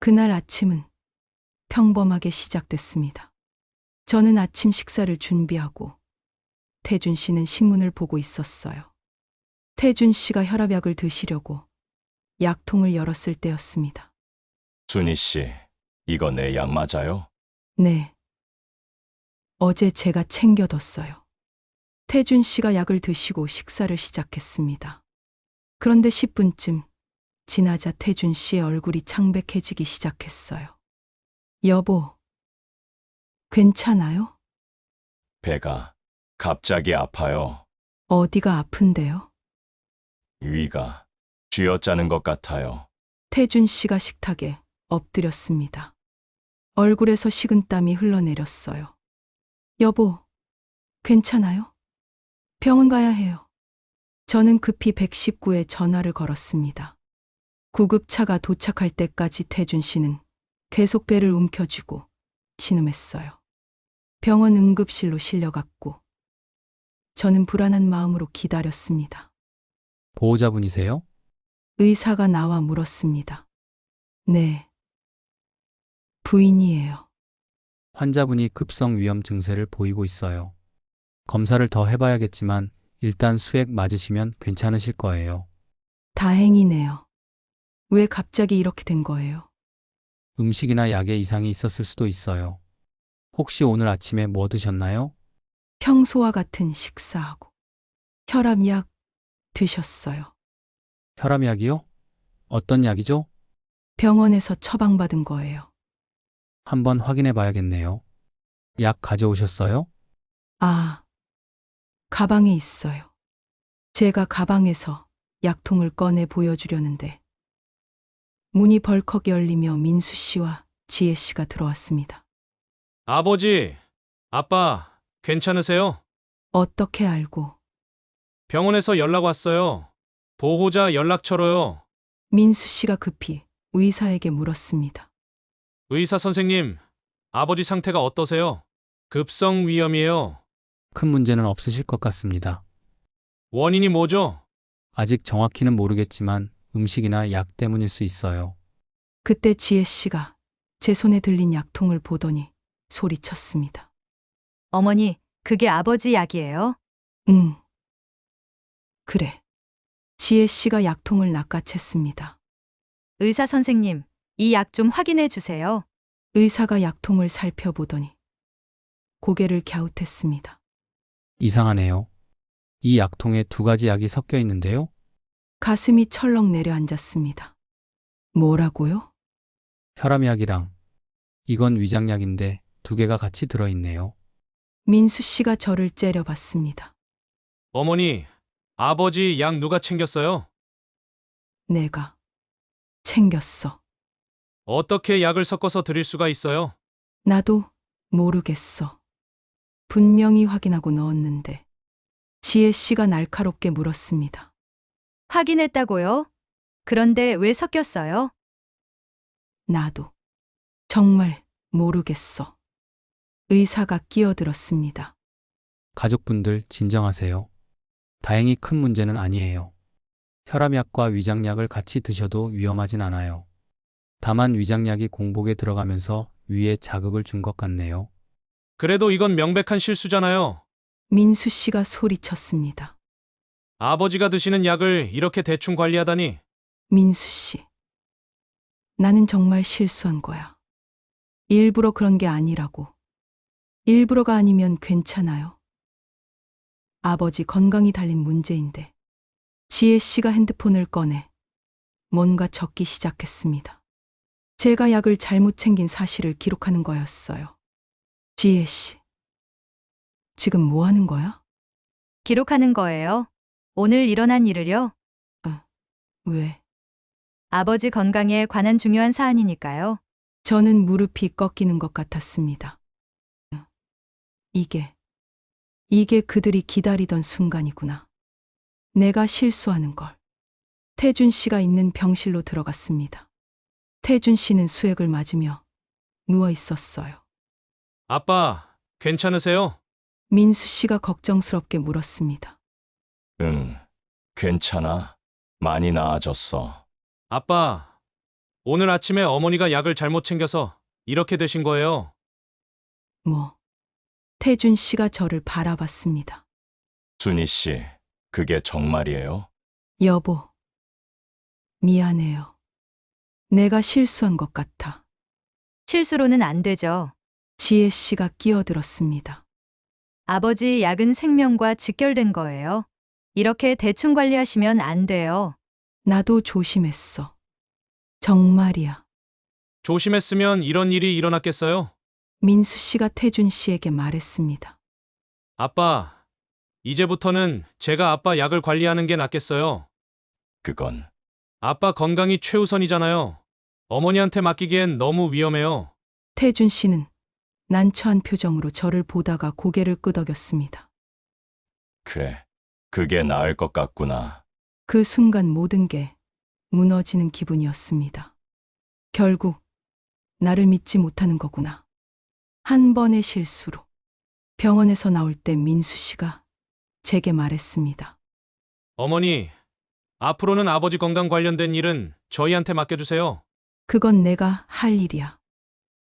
그날 아침은 평범하게 시작됐습니다. 저는 아침 식사를 준비하고 태준 씨는 신문을 보고 있었어요. 태준 씨가 혈압약을 드시려고 약통을 열었을 때였습니다. 순희 씨, 이거 내 약 맞아요? 네. 어제 제가 챙겨뒀어요. 태준 씨가 약을 드시고 식사를 시작했습니다. 그런데 10분쯤 지나자 태준 씨의 얼굴이 창백해지기 시작했어요. 여보, 괜찮아요? 배가 갑자기 아파요. 어디가 아픈데요? 위가 쥐어짜는 것 같아요. 태준 씨가 식탁에 엎드렸습니다. 얼굴에서 식은땀이 흘러내렸어요. 여보, 괜찮아요? 병원 가야 해요. 저는 급히 119에 전화를 걸었습니다. 구급차가 도착할 때까지 태준 씨는 계속 배를 움켜쥐고 신음했어요. 병원 응급실로 실려갔고 저는 불안한 마음으로 기다렸습니다. 보호자분이세요? 의사가 나와 물었습니다. 네, 부인이에요. 환자분이 급성 위염 증세를 보이고 있어요. 검사를 더 해봐야겠지만 일단 수액 맞으시면 괜찮으실 거예요. 다행이네요. 왜 갑자기 이렇게 된 거예요? 음식이나 약에 이상이 있었을 수도 있어요. 혹시 오늘 아침에 뭐 드셨나요? 평소와 같은 식사하고 혈압약 드셨어요. 혈압약이요? 어떤 약이죠? 병원에서 처방받은 거예요. 한번 확인해 봐야겠네요. 약 가져오셨어요? 아, 가방에 있어요. 제가 가방에서 약통을 꺼내 보여주려는데 문이 벌컥 열리며 민수 씨와 지혜 씨가 들어왔습니다. 아버지, 아빠, 괜찮으세요? 어떻게 알고? 병원에서 연락 왔어요. 보호자 연락처로요. 민수 씨가 급히 의사에게 물었습니다. 의사 선생님, 아버지 상태가 어떠세요? 급성 위염이에요. 큰 문제는 없으실 것 같습니다. 원인이 뭐죠? 아직 정확히는 모르겠지만 음식이나 약 때문일 수 있어요. 그때 지혜 씨가 제 손에 들린 약통을 보더니 소리쳤습니다. 어머니, 그게 아버지 약이에요? 응. 그래. 지혜 씨가 약통을 낚아챘습니다. 의사 선생님, 이 약 좀 확인해 주세요. 의사가 약통을 살펴보더니 고개를 갸웃했습니다. 이상하네요. 이 약통에 두 가지 약이 섞여 있는데요. 가슴이 철렁 내려앉았습니다. 뭐라고요? 혈압약이랑 이건 위장약인데 두 개가 같이 들어있네요. 민수 씨가 저를 째려봤습니다. 어머니, 아버지 약 누가 챙겼어요? 내가 챙겼어. 어떻게 약을 섞어서 드릴 수가 있어요? 나도 모르겠어. 분명히 확인하고 넣었는데 지혜 씨가 날카롭게 물었습니다. 확인했다고요? 그런데 왜 섞였어요? 나도 정말 모르겠어. 의사가 끼어들었습니다. 가족분들 진정하세요. 다행히 큰 문제는 아니에요. 혈압약과 위장약을 같이 드셔도 위험하진 않아요. 다만 위장약이 공복에 들어가면서 위에 자극을 준 것 같네요. 그래도 이건 명백한 실수잖아요. 민수 씨가 소리쳤습니다. 아버지가 드시는 약을 이렇게 대충 관리하다니. 민수 씨, 나는 정말 실수한 거야. 일부러 그런 게 아니라고. 일부러가 아니면 괜찮아요. 아버지 건강이 달린 문제인데. 지혜 씨가 핸드폰을 꺼내 뭔가 적기 시작했습니다. 제가 약을 잘못 챙긴 사실을 기록하는 거였어요. 지혜 씨, 지금 뭐 하는 거야? 기록하는 거예요. 오늘 일어난 일을요. 왜? 아버지 건강에 관한 중요한 사안이니까요. 저는 무릎이 꺾이는 것 같았습니다. 이게 그들이 기다리던 순간이구나. 내가 실수하는 걸. 태준 씨가 있는 병실로 들어갔습니다. 태준 씨는 수액을 맞으며 누워 있었어요. 아빠, 괜찮으세요? 민수 씨가 걱정스럽게 물었습니다. 응, 괜찮아. 많이 나아졌어. 아빠, 오늘 아침에 어머니가 약을 잘못 챙겨서 이렇게 되신 거예요. 뭐. 태준 씨가 저를 바라봤습니다. 순희 씨, 그게 정말이에요? 여보, 미안해요. 내가 실수한 것 같아. 실수로는 안 되죠. 지혜 씨가 끼어들었습니다. 아버지 약은 생명과 직결된 거예요. 이렇게 대충 관리하시면 안 돼요. 나도 조심했어. 정말이야. 조심했으면 이런 일이 일어났겠어요? 민수 씨가 태준 씨에게 말했습니다. 아빠, 이제부터는 제가 아빠 약을 관리하는 게 낫겠어요. 그건 아빠 건강이 최우선이잖아요. 어머니한테 맡기기엔 너무 위험해요. 태준 씨는 난처한 표정으로 저를 보다가 고개를 끄덕였습니다. 그래. 그게 나을 것 같구나. 그 순간 모든 게 무너지는 기분이었습니다. 결국 나를 믿지 못하는 거구나. 한 번의 실수로. 병원에서 나올 때 민수 씨가 제게 말했습니다. 어머니, 앞으로는 아버지 건강 관련된 일은 저희한테 맡겨주세요. 그건 내가 할 일이야.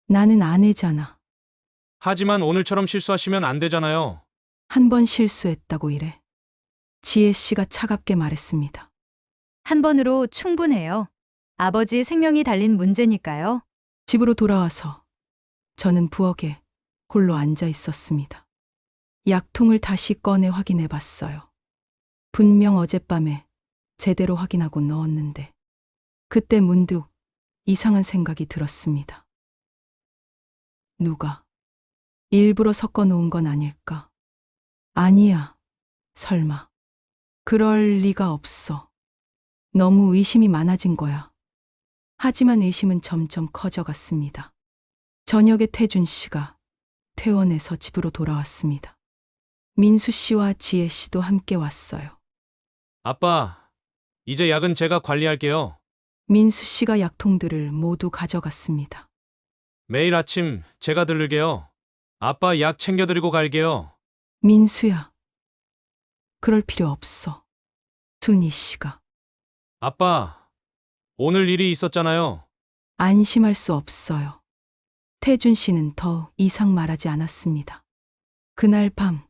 나는 아내잖아. 하지만 오늘처럼 실수하시면 안 되잖아요. 한 번 실수했다고 이래. 지혜 씨가 차갑게 말했습니다. 한 번으로 충분해요. 아버지 생명이 달린 문제니까요. 집으로 돌아와서 저는 부엌에 홀로 앉아 있었습니다. 약통을 다시 꺼내 확인해 봤어요. 분명 어젯밤에 제대로 확인하고 넣었는데 그때 문득 이상한 생각이 들었습니다. 누가 일부러 섞어 놓은 건 아닐까? 아니야. 설마. 그럴 리가 없어. 너무 의심이 많아진 거야. 하지만 의심은 점점 커져갔습니다. 저녁에 태준 씨가 퇴원해서 집으로 돌아왔습니다. 민수 씨와 지혜 씨도 함께 왔어요. 아빠, 이제 약은 제가 관리할게요. 민수 씨가 약통들을 모두 가져갔습니다. 매일 아침 제가 들를게요. 아빠 약 챙겨드리고 갈게요. 민수야. 그럴 필요 없어. 순희 씨가. 아빠, 오늘 일이 있었잖아요. 안심할 수 없어요. 태준 씨는 더 이상 말하지 않았습니다. 그날 밤,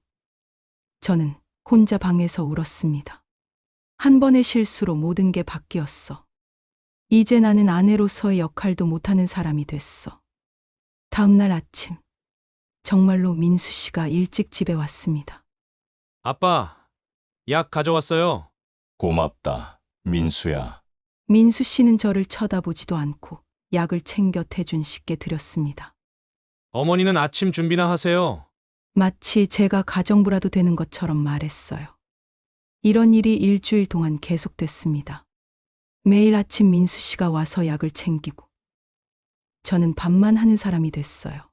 저는 혼자 방에서 울었습니다. 한 번의 실수로 모든 게 바뀌었어. 이제 나는 아내로서의 역할도 못하는 사람이 됐어. 다음 날 아침, 정말로 민수 씨가 일찍 집에 왔습니다. 아빠, 약 가져왔어요. 고맙다, 민수야. 민수 씨는 저를 쳐다보지도 않고 약을 챙겨 태준 씨께 드렸습니다. 어머니는 아침 준비나 하세요. 마치 제가 가정부라도 되는 것처럼 말했어요. 이런 일이 일주일 동안 계속됐습니다. 매일 아침 민수 씨가 와서 약을 챙기고 저는 밥만 하는 사람이 됐어요.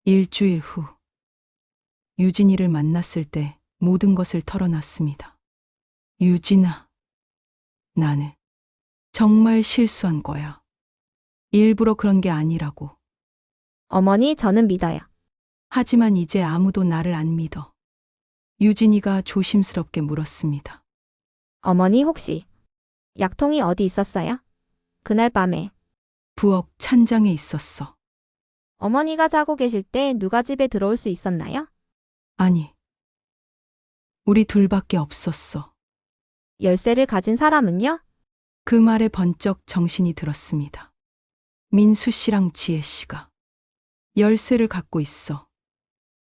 일주일 후 유진이를 만났을 때 모든 것을 털어놨습니다. 유진아, 나는 정말 실수한 거야. 일부러 그런 게 아니라고. 어머니, 저는 믿어요. 하지만 이제 아무도 나를 안 믿어. 유진이가 조심스럽게 물었습니다. 어머니, 혹시 약통이 어디 있었어요? 그날 밤에 부엌 찬장에 있었어. 어머니가 자고 계실 때 누가 집에 들어올 수 있었나요? 아니, 우리 둘밖에 없었어. 열쇠를 가진 사람은요? 그 말에 번쩍 정신이 들었습니다. 민수 씨랑 지혜 씨가 열쇠를 갖고 있어.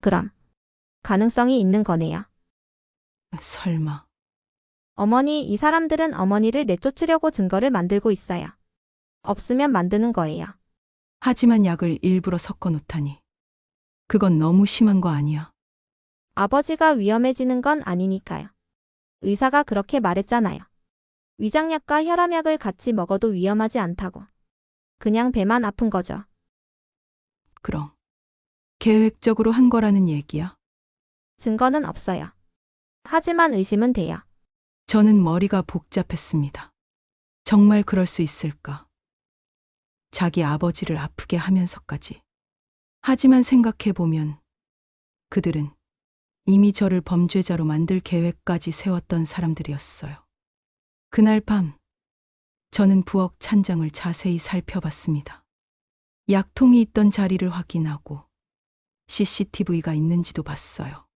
그럼 가능성이 있는 거네요. 설마. 어머니, 이 사람들은 어머니를 내쫓으려고 증거를 만들고 있어요. 없으면 만드는 거예요. 하지만 약을 일부러 섞어 놓다니. 그건 너무 심한 거 아니야? 아버지가 위험해지는 건 아니니까요. 의사가 그렇게 말했잖아요. 위장약과 혈압약을 같이 먹어도 위험하지 않다고. 그냥 배만 아픈 거죠. 그럼 계획적으로 한 거라는 얘기야? 증거는 없어요. 하지만 의심은 돼요. 저는 머리가 복잡했습니다. 정말 그럴 수 있을까? 자기 아버지를 아프게 하면서까지. 하지만 생각해보면 그들은 이미 저를 범죄자로 만들 계획까지 세웠던 사람들이었어요. 그날 밤 저는 부엌 찬장을 자세히 살펴봤습니다. 약통이 있던 자리를 확인하고 CCTV가 있는지도 봤어요.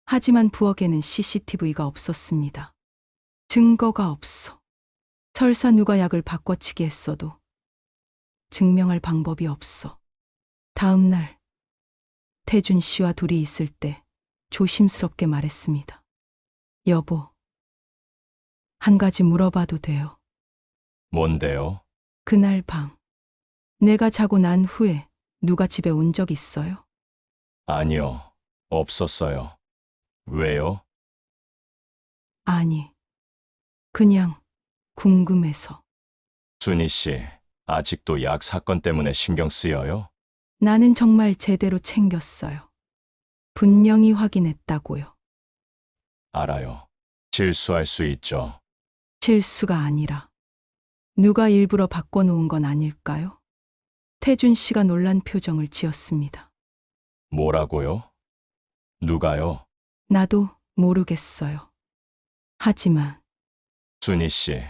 하지만 부엌에는 CCTV가 없었습니다. 증거가 없어. 설사 누가 약을 바꿔치기 했어도 증명할 방법이 없어. 다음 날 태준 씨와 둘이 있을 때 조심스럽게 말했습니다. 여보, 한 가지 물어봐도 돼요? 뭔데요? 그날 밤 내가 자고 난 후에 누가 집에 온 적 있어요? 아니요. 없었어요. 왜요? 아니, 그냥 궁금해서. 순희 씨, 아직도 약 사건 때문에 신경 쓰여요? 나는 정말 제대로 챙겼어요. 분명히 확인했다고요. 알아요. 실수할 수 있죠. 실수가 아니라 누가 일부러 바꿔놓은 건 아닐까요? 태준 씨가 놀란 표정을 지었습니다. 뭐라고요? 누가요? 나도 모르겠어요. 하지만 순희 씨,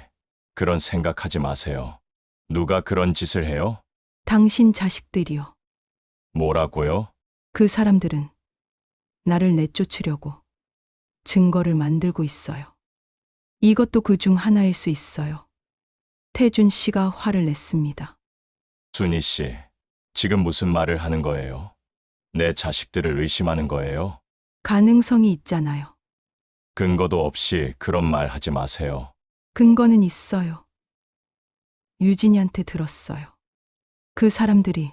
그런 생각하지 마세요. 누가 그런 짓을 해요? 당신 자식들이요. 뭐라고요? 그 사람들은 나를 내쫓으려고 증거를 만들고 있어요. 이것도 그 중 하나일 수 있어요. 태준 씨가 화를 냈습니다. 순희 씨, 지금 무슨 말을 하는 거예요? 내 자식들을 의심하는 거예요? 가능성이 있잖아요. 근거도 없이 그런 말 하지 마세요. 근거는 있어요. 유진이한테 들었어요. 그 사람들이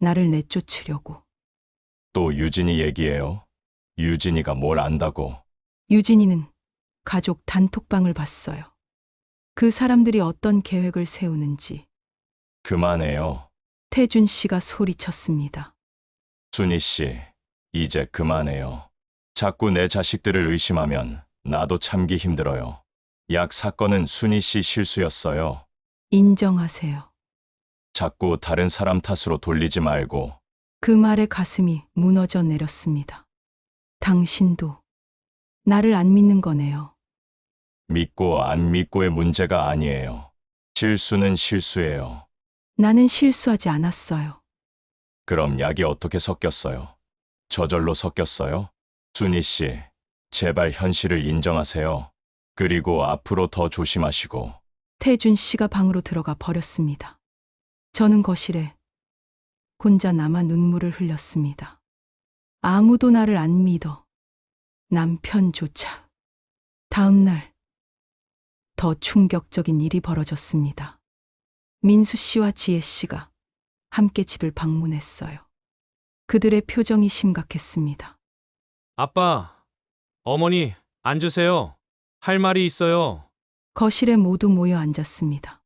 나를 내쫓으려고. 또 유진이 얘기해요? 유진이가 뭘 안다고? 유진이는 가족 단톡방을 봤어요. 그 사람들이 어떤 계획을 세우는지 그만해요. 태준 씨가 소리쳤습니다. 순희 씨, 이제 그만해요. 자꾸 내 자식들을 의심하면 나도 참기 힘들어요. 약 사건은 순희 씨 실수였어요. 인정하세요. 자꾸 다른 사람 탓으로 돌리지 말고. 그 말에 가슴이 무너져 내렸습니다. 당신도 나를 안 믿는 거네요. 믿고 안 믿고의 문제가 아니에요. 실수는 실수예요. 나는 실수하지 않았어요. 그럼 약이 어떻게 섞였어요? 저절로 섞였어요? 순희 씨, 제발 현실을 인정하세요. 그리고 앞으로 더 조심하시고. 태준 씨가 방으로 들어가 버렸습니다. 저는 거실에 혼자 남아 눈물을 흘렸습니다. 아무도 나를 안 믿어. 남편조차. 다음 날 더 충격적인 일이 벌어졌습니다. 민수 씨와 지혜 씨가 함께 집을 방문했어요. 그들의 표정이 심각했습니다. 아빠, 어머니, 앉으세요. 할 말이 있어요. 거실에 모두 모여 앉았습니다.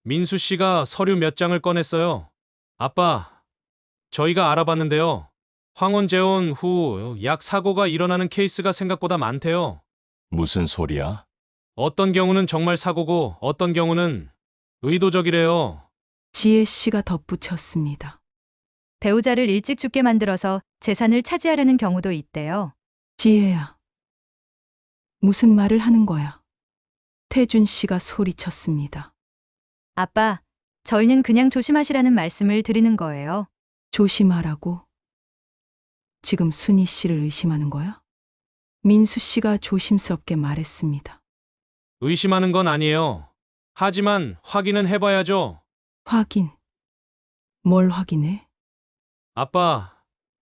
민수 씨가 서류 몇 장을 꺼냈어요. 아빠, 저희가 알아봤는데요. 황혼 재혼 후 약 사고가 일어나는 케이스가 생각보다 많대요. 무슨 소리야? 어떤 경우는 정말 사고고 어떤 경우는 의도적이래요. 지혜 씨가 덧붙였습니다. 배우자를 일찍 죽게 만들어서 재산을 차지하려는 경우도 있대요. 지혜야, 무슨 말을 하는 거야? 태준 씨가 소리쳤습니다. 아빠, 저희는 그냥 조심하시라는 말씀을 드리는 거예요. 조심하라고? 지금 순희 씨를 의심하는 거야? 민수 씨가 조심스럽게 말했습니다. 의심하는 건 아니에요. 하지만 확인은 해봐야죠. 확인. 뭘 확인해? 아빠,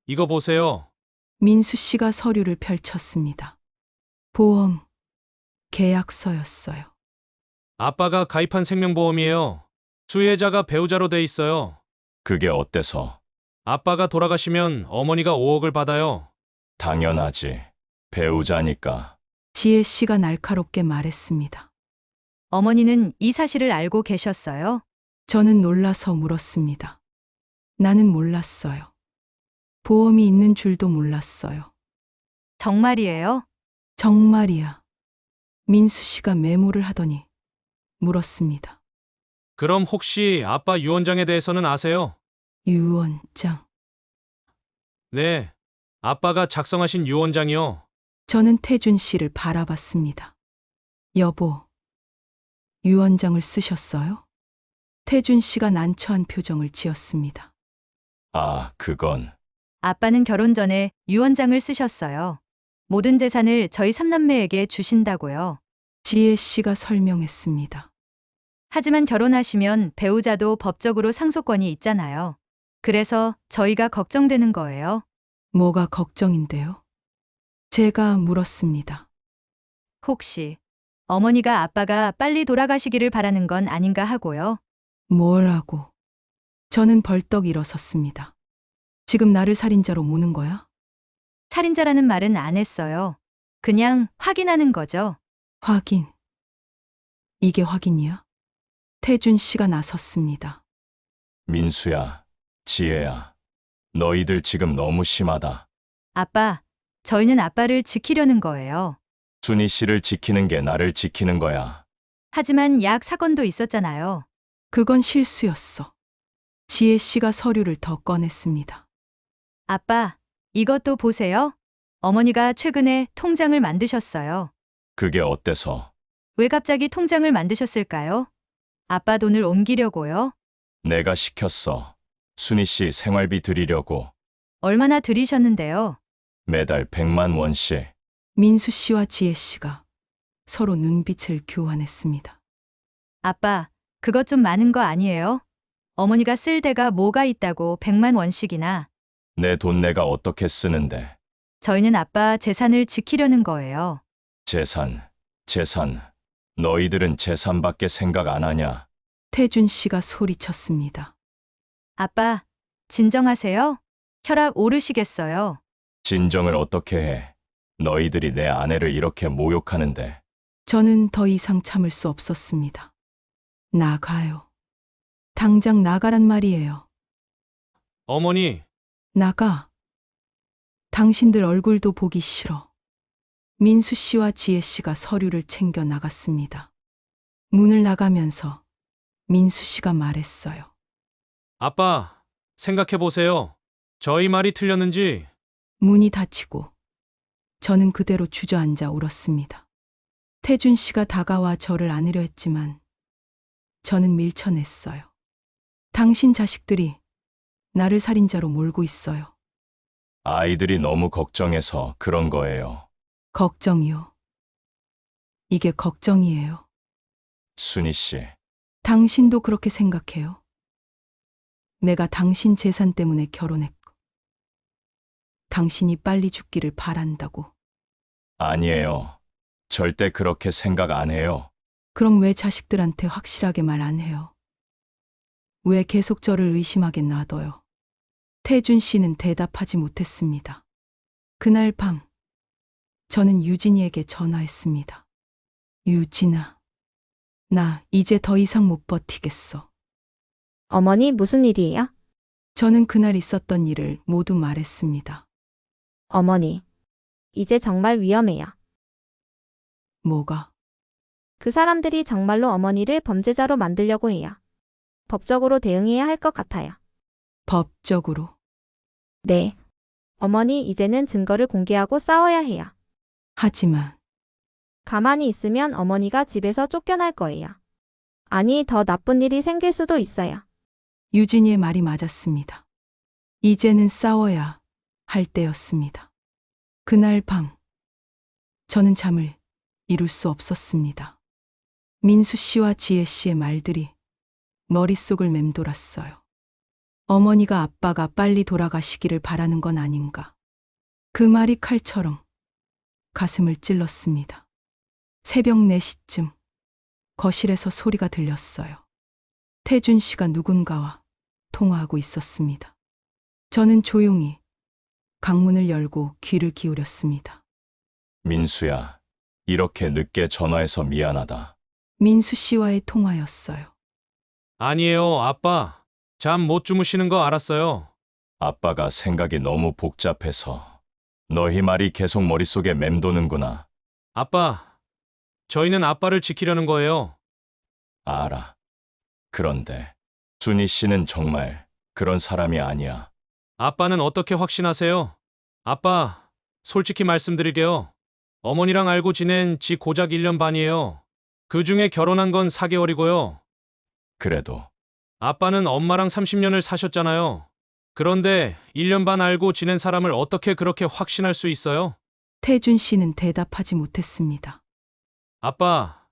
이거 보세요. 민수 씨가 서류를 펼쳤습니다. 보험 계약서였어요. 아빠가 가입한 생명보험이에요. 수혜자가 배우자로 돼 있어요. 그게 어때서? 아빠가 돌아가시면 어머니가 5억을 받아요. 당연하지. 배우자니까. 지혜 씨가 날카롭게 말했습니다. 어머니는 이 사실을 알고 계셨어요? 저는 놀라서 물었습니다. 나는 몰랐어요. 보험이 있는 줄도 몰랐어요. 정말이에요? 정말이야. 민수 씨가 메모를 하더니 물었습니다. 그럼 혹시 아빠 유언장에 대해서는 아세요? 유언장. 네. 아빠가 작성하신 유언장이요. 저는 태준 씨를 바라봤습니다. 여보, 유언장을 쓰셨어요? 태준 씨가 난처한 표정을 지었습니다. 아, 그건 아빠는 결혼 전에 유언장을 쓰셨어요. 모든 재산을 저희 삼남매에게 주신다고요. 지혜 씨가 설명했습니다. 하지만 결혼하시면 배우자도 법적으로 상속권이 있잖아요. 그래서 저희가 걱정되는 거예요. 뭐가 걱정인데요? 제가 물었습니다. 혹시 어머니가 아빠가 빨리 돌아가시기를 바라는 건 아닌가 하고요. 뭐라고? 저는 벌떡 일어섰습니다. 지금 나를 살인자로 모는 거야? 살인자라는 말은 안 했어요. 그냥 확인하는 거죠. 확인. 이게 확인이야? 태준 씨가 나섰습니다. 민수야, 지혜야. 너희들 지금 너무 심하다. 아빠, 저희는 아빠를 지키려는 거예요. 순희 씨를 지키는 게 나를 지키는 거야. 하지만 약 사건도 있었잖아요. 그건 실수였어. 지혜 씨가 서류를 더 꺼냈습니다. 아빠, 이것도 보세요. 어머니가 최근에 통장을 만드셨어요. 그게 어때서? 왜 갑자기 통장을 만드셨을까요? 아빠 돈을 옮기려고요? 내가 시켰어. 순희 씨 생활비 드리려고. 얼마나 들이셨는데요? 매달 100만 원씩. 민수 씨와 지혜 씨가 서로 눈빛을 교환했습니다. 아빠, 그것 좀 많은 거 아니에요? 어머니가 쓸 데가 뭐가 있다고 100만 원씩이나. 내 돈 내가 어떻게 쓰는데. 저희는 아빠 재산을 지키려는 거예요. 재산. 너희들은 재산밖에 생각 안 하냐? 태준 씨가 소리쳤습니다. 아빠, 진정하세요. 혈압 오르시겠어요. 진정을 어떻게 해? 너희들이 내 아내를 이렇게 모욕하는데. 저는 더 이상 참을 수 없었습니다. 나가요. 당장 나가란 말이에요. 어머니, 나가. 당신들 얼굴도 보기 싫어. 민수 씨와 지혜 씨가 서류를 챙겨 나갔습니다. 문을 나가면서 민수 씨가 말했어요. 아빠, 생각해 보세요. 저희 말이 틀렸는지. 문이 닫히고 저는 그대로 주저앉아 울었습니다. 태준 씨가 다가와 저를 안으려 했지만 저는 밀쳐냈어요. 당신 자식들이 나를 살인자로 몰고 있어요. 아이들이 너무 걱정해서 그런 거예요. 걱정이요. 이게 걱정이에요. 순희 씨. 당신도 그렇게 생각해요? 내가 당신 재산 때문에 결혼했고 당신이 빨리 죽기를 바란다고. 아니에요. 절대 그렇게 생각 안 해요. 그럼 왜 자식들한테 확실하게 말 안 해요? 왜 계속 저를 의심하게 놔둬요? 태준 씨는 대답하지 못했습니다. 그날 밤 저는 유진이에게 전화했습니다. 유진아, 나 이제 더 이상 못 버티겠어. 어머니 무슨 일이에요? 저는 그날 있었던 일을 모두 말했습니다. 어머니, 이제 정말 위험해요. 뭐가? 그 사람들이 정말로 어머니를 범죄자로 만들려고 해요. 법적으로 대응해야 할 것 같아요. 법적으로? 네. 어머니 이제는 증거를 공개하고 싸워야 해요. 하지만 가만히 있으면 어머니가 집에서 쫓겨날 거예요. 아니, 더 나쁜 일이 생길 수도 있어요. 유진이의 말이 맞았습니다. 이제는 싸워야 할 때였습니다. 그날 밤 저는 잠을 이룰 수 없었습니다. 민수 씨와 지혜 씨의 말들이 머릿속을 맴돌았어요. 어머니가 아빠가 빨리 돌아가시기를 바라는 건 아닌가. 그 말이 칼처럼 가슴을 찔렀습니다. 새벽 4시쯤 거실에서 소리가 들렸어요. 태준 씨가 누군가와 통화하고 있었습니다. 저는 조용히 강문을 열고 귀를 기울였습니다. 민수야, 이렇게 늦게 전화해서 미안하다. 민수 씨와의 통화였어요. 아니에요, 아빠. 잠 못 주무시는 거 알았어요. 아빠가 생각이 너무 복잡해서. 너희 말이 계속 머릿속에 맴도는구나. 아빠, 저희는 아빠를 지키려는 거예요. 알아. 그런데 순희 씨는 정말 그런 사람이 아니야. 아빠는 어떻게 확신하세요? 아빠, 솔직히 말씀드릴게요. 어머니랑 알고 지낸 지 고작 1년 반이에요. 그 중에 결혼한 건 4개월이고요. 그래도 아빠는 엄마랑 30년을 사셨잖아요. 그런데 1년 반 알고 지낸 사람을 어떻게 그렇게 확신할 수 있어요? 태준 씨는 대답하지 못했습니다. 아빠,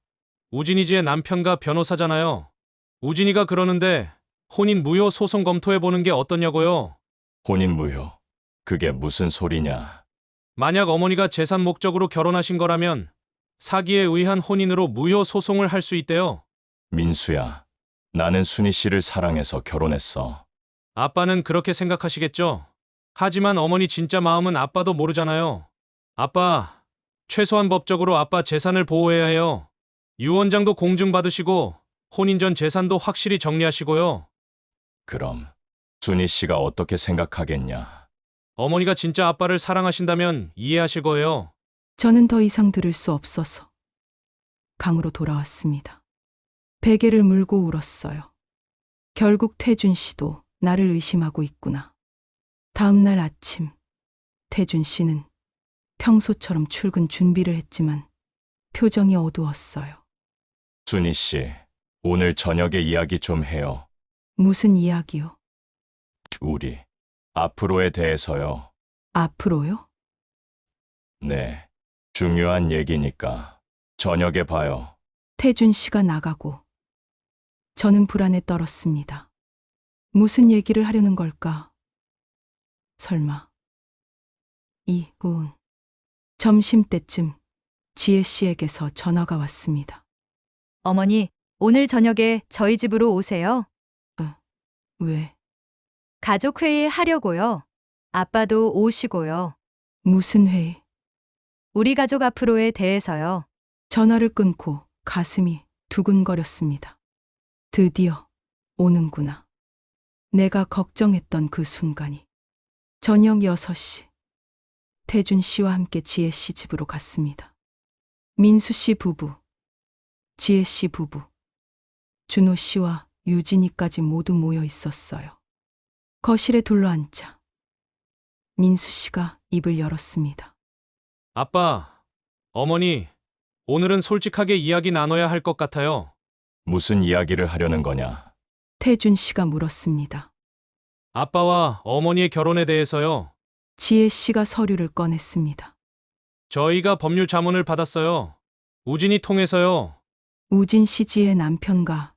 우진이지의 남편과 변호사잖아요. 우진이가 그러는데 혼인 무효 소송 검토해 보는 게 어떠냐고요? 혼인 무효. 그게 무슨 소리냐? 만약 어머니가 재산 목적으로 결혼하신 거라면 사기에 의한 혼인으로 무효 소송을 할 수 있대요. 민수야, 나는 순희 씨를 사랑해서 결혼했어. 아빠는 그렇게 생각하시겠죠? 하지만 어머니 진짜 마음은 아빠도 모르잖아요. 아빠, 최소한 법적으로 아빠 재산을 보호해야 해요. 유언장도 공증받으시고 혼인 전 재산도 확실히 정리하시고요. 그럼 순희 씨가 어떻게 생각하겠냐? 어머니가 진짜 아빠를 사랑하신다면 이해하실 거예요. 저는 더 이상 들을 수 없어서 방으로 돌아왔습니다. 베개를 물고 울었어요. 결국 태준 씨도 나를 의심하고 있구나. 다음 날 아침, 태준 씨는 평소처럼 출근 준비를 했지만 표정이 어두웠어요. 순희 씨, 오늘 저녁에 이야기 좀 해요. 무슨 이야기요? 우리 앞으로에 대해서요. 앞으로요? 네, 중요한 얘기니까 저녁에 봐요. 태준 씨가 나가고 저는 불안에 떨었습니다. 무슨 얘기를 하려는 걸까? 설마 이군. 점심때쯤 지혜 씨에게서 전화가 왔습니다. 어머니, 오늘 저녁에 저희 집으로 오세요. 왜? 가족회의 하려고요. 아빠도 오시고요. 무슨 회의? 우리 가족 앞으로에 대해서요. 전화를 끊고 가슴이 두근거렸습니다. 드디어 오는구나. 내가 걱정했던 그 순간이. 저녁 6시. 태준 씨와 함께 지혜 씨 집으로 갔습니다. 민수 씨 부부, 지혜 씨 부부, 준호 씨와 유진이까지 모두 모여 있었어요. 거실에 둘러앉자 민수 씨가 입을 열었습니다. 아빠, 어머니, 오늘은 솔직하게 이야기 나눠야 할 것 같아요. 무슨 이야기를 하려는 거냐? 태준 씨가 물었습니다. 아빠와 어머니의 결혼에 대해서요. 지혜 씨가 서류를 꺼냈습니다. 저희가 법률 자문을 받았어요. 우진이 통해서요. 우진 씨 지혜 남편과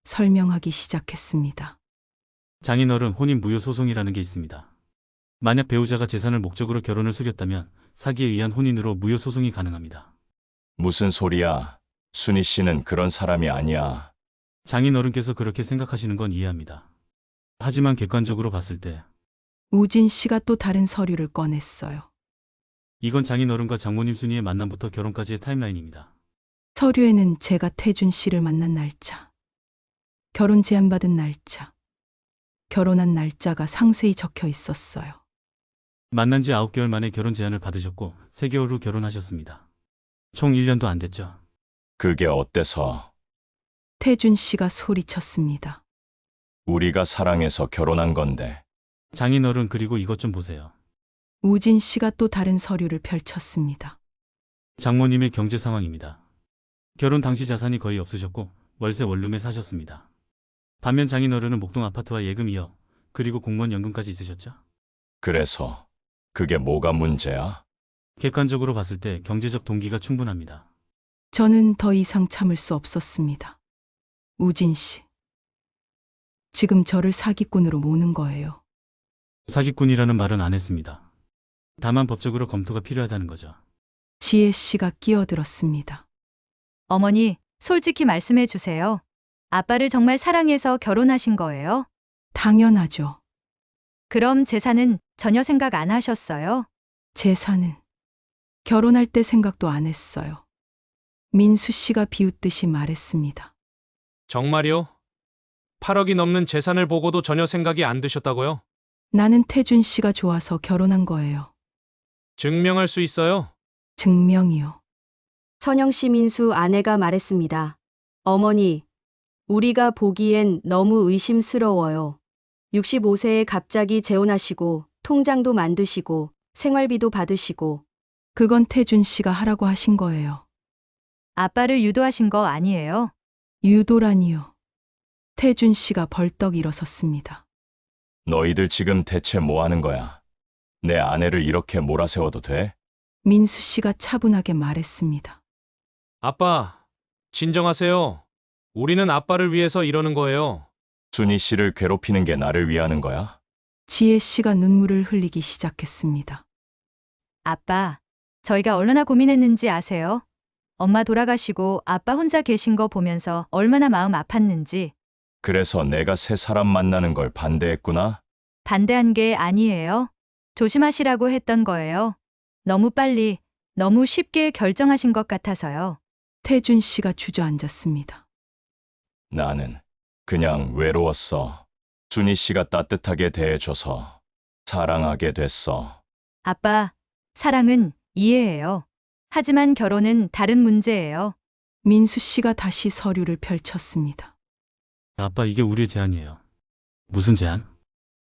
설명하기 시작했습니다. 장인어른 혼인 무효 소송이라는 게 있습니다. 만약 배우자가 재산을 목적으로 결혼을 속였다면 사기에 의한 혼인으로 무효 소송이 가능합니다. 무슨 소리야? 순희 씨는 그런 사람이 아니야. 장인어른께서 그렇게 생각하시는 건 이해합니다. 하지만 객관적으로 봤을 때 우진 씨가 또 다른 서류를 꺼냈어요. 이건 장인어른과 장모님 순희의 만남부터 결혼까지의 타임라인입니다. 서류에는 제가 태준 씨를 만난 날짜, 결혼 제안받은 날짜, 결혼한 날짜가 상세히 적혀 있었어요. 만난 지 9개월 만에 결혼 제안을 받으셨고 3개월 후 결혼하셨습니다. 총 1년도 안 됐죠. 그게 어때서? 태준 씨가 소리쳤습니다. 우리가 사랑해서 결혼한 건데. 장인어른 그리고 이것 좀 보세요. 우진 씨가 또 다른 서류를 펼쳤습니다. 장모님의 경제 상황입니다. 결혼 당시 자산이 거의 없으셨고 월세 원룸에 사셨습니다. 반면 장인어른은 목동 아파트와 예금 2억, 그리고 공무원 연금까지 있으셨죠. 그래서 그게 뭐가 문제야? 객관적으로 봤을 때 경제적 동기가 충분합니다. 저는 더 이상 참을 수 없었습니다. 우진 씨, 지금 저를 사기꾼으로 모는 거예요. 사기꾼이라는 말은 안 했습니다. 다만 법적으로 검토가 필요하다는 거죠. 지혜 씨가 끼어들었습니다. 어머니, 솔직히 말씀해 주세요. 아빠를 정말 사랑해서 결혼하신 거예요? 당연하죠. 그럼 재산은 전혀 생각 안 하셨어요? 재산은 결혼할 때 생각도 안 했어요. 민수 씨가 비웃듯이 말했습니다. 정말요? 8억이 넘는 재산을 보고도 전혀 생각이 안 드셨다고요? 나는 태준 씨가 좋아서 결혼한 거예요. 증명할 수 있어요? 증명이요. 선영 씨 민수 아내가 말했습니다. 어머니, 우리가 보기엔 너무 의심스러워요. 65세에 갑자기 재혼하시고 통장도 만드시고 생활비도 받으시고 그건 태준 씨가 하라고 하신 거예요. 아빠를 유도하신 거 아니에요? 유도라니요. 태준 씨가 벌떡 일어섰습니다. 너희들 지금 대체 뭐 하는 거야? 내 아내를 이렇게 몰아세워도 돼? 민수 씨가 차분하게 말했습니다. 아빠, 진정하세요. 우리는 아빠를 위해서 이러는 거예요. 순희 씨를 괴롭히는 게 나를 위하는 거야? 지혜 씨가 눈물을 흘리기 시작했습니다. 아빠, 저희가 얼마나 고민했는지 아세요? 엄마 돌아가시고 아빠 혼자 계신 거 보면서 얼마나 마음 아팠는지. 그래서 내가 새 사람 만나는 걸 반대했구나? 반대한 게 아니에요. 조심하시라고 했던 거예요. 너무 빨리, 너무 쉽게 결정하신 것 같아서요. 태준 씨가 주저앉았습니다. 나는 그냥 외로웠어. 순희 씨가 따뜻하게 대해줘서 사랑하게 됐어. 아빠, 사랑은 이해해요. 하지만 결혼은 다른 문제예요. 민수 씨가 다시 서류를 펼쳤습니다. 아빠, 이게 우리의 제안이에요. 무슨 제안?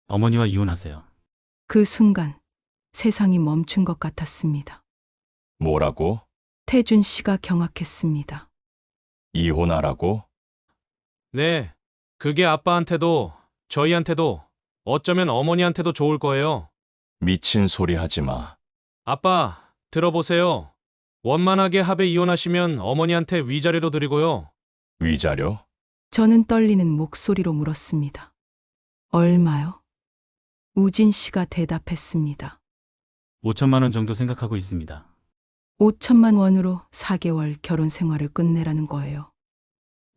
어머니와 이혼하세요. 그 순간 세상이 멈춘 것 같았습니다. 뭐라고? 태준 씨가 경악했습니다. 이혼하라고? 네, 그게 아빠한테도, 저희한테도, 어쩌면 어머니한테도 좋을 거예요. 미친 소리 하지 마. 아빠, 들어보세요. 원만하게 합의 이혼하시면 어머니한테 위자료도 드리고요. 위자료? 저는 떨리는 목소리로 물었습니다. 얼마요? 우진 씨가 대답했습니다. 5천만 원 정도 생각하고 있습니다. 5천만 원으로 4개월 결혼 생활을 끝내라는 거예요.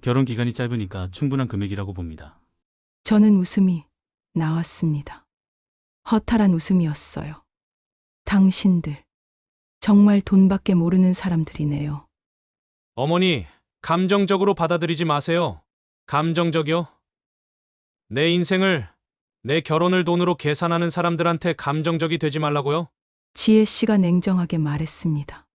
결혼 기간이 짧으니까 충분한 금액이라고 봅니다. 저는 웃음이 나왔습니다. 허탈한 웃음이었어요. 당신들, 정말 돈밖에 모르는 사람들이네요. 어머니, 감정적으로 받아들이지 마세요. 감정적이요? 내 인생을, 내 결혼을 돈으로 계산하는 사람들한테 감정적이 되지 말라고요? 지혜 씨가 냉정하게 말했습니다.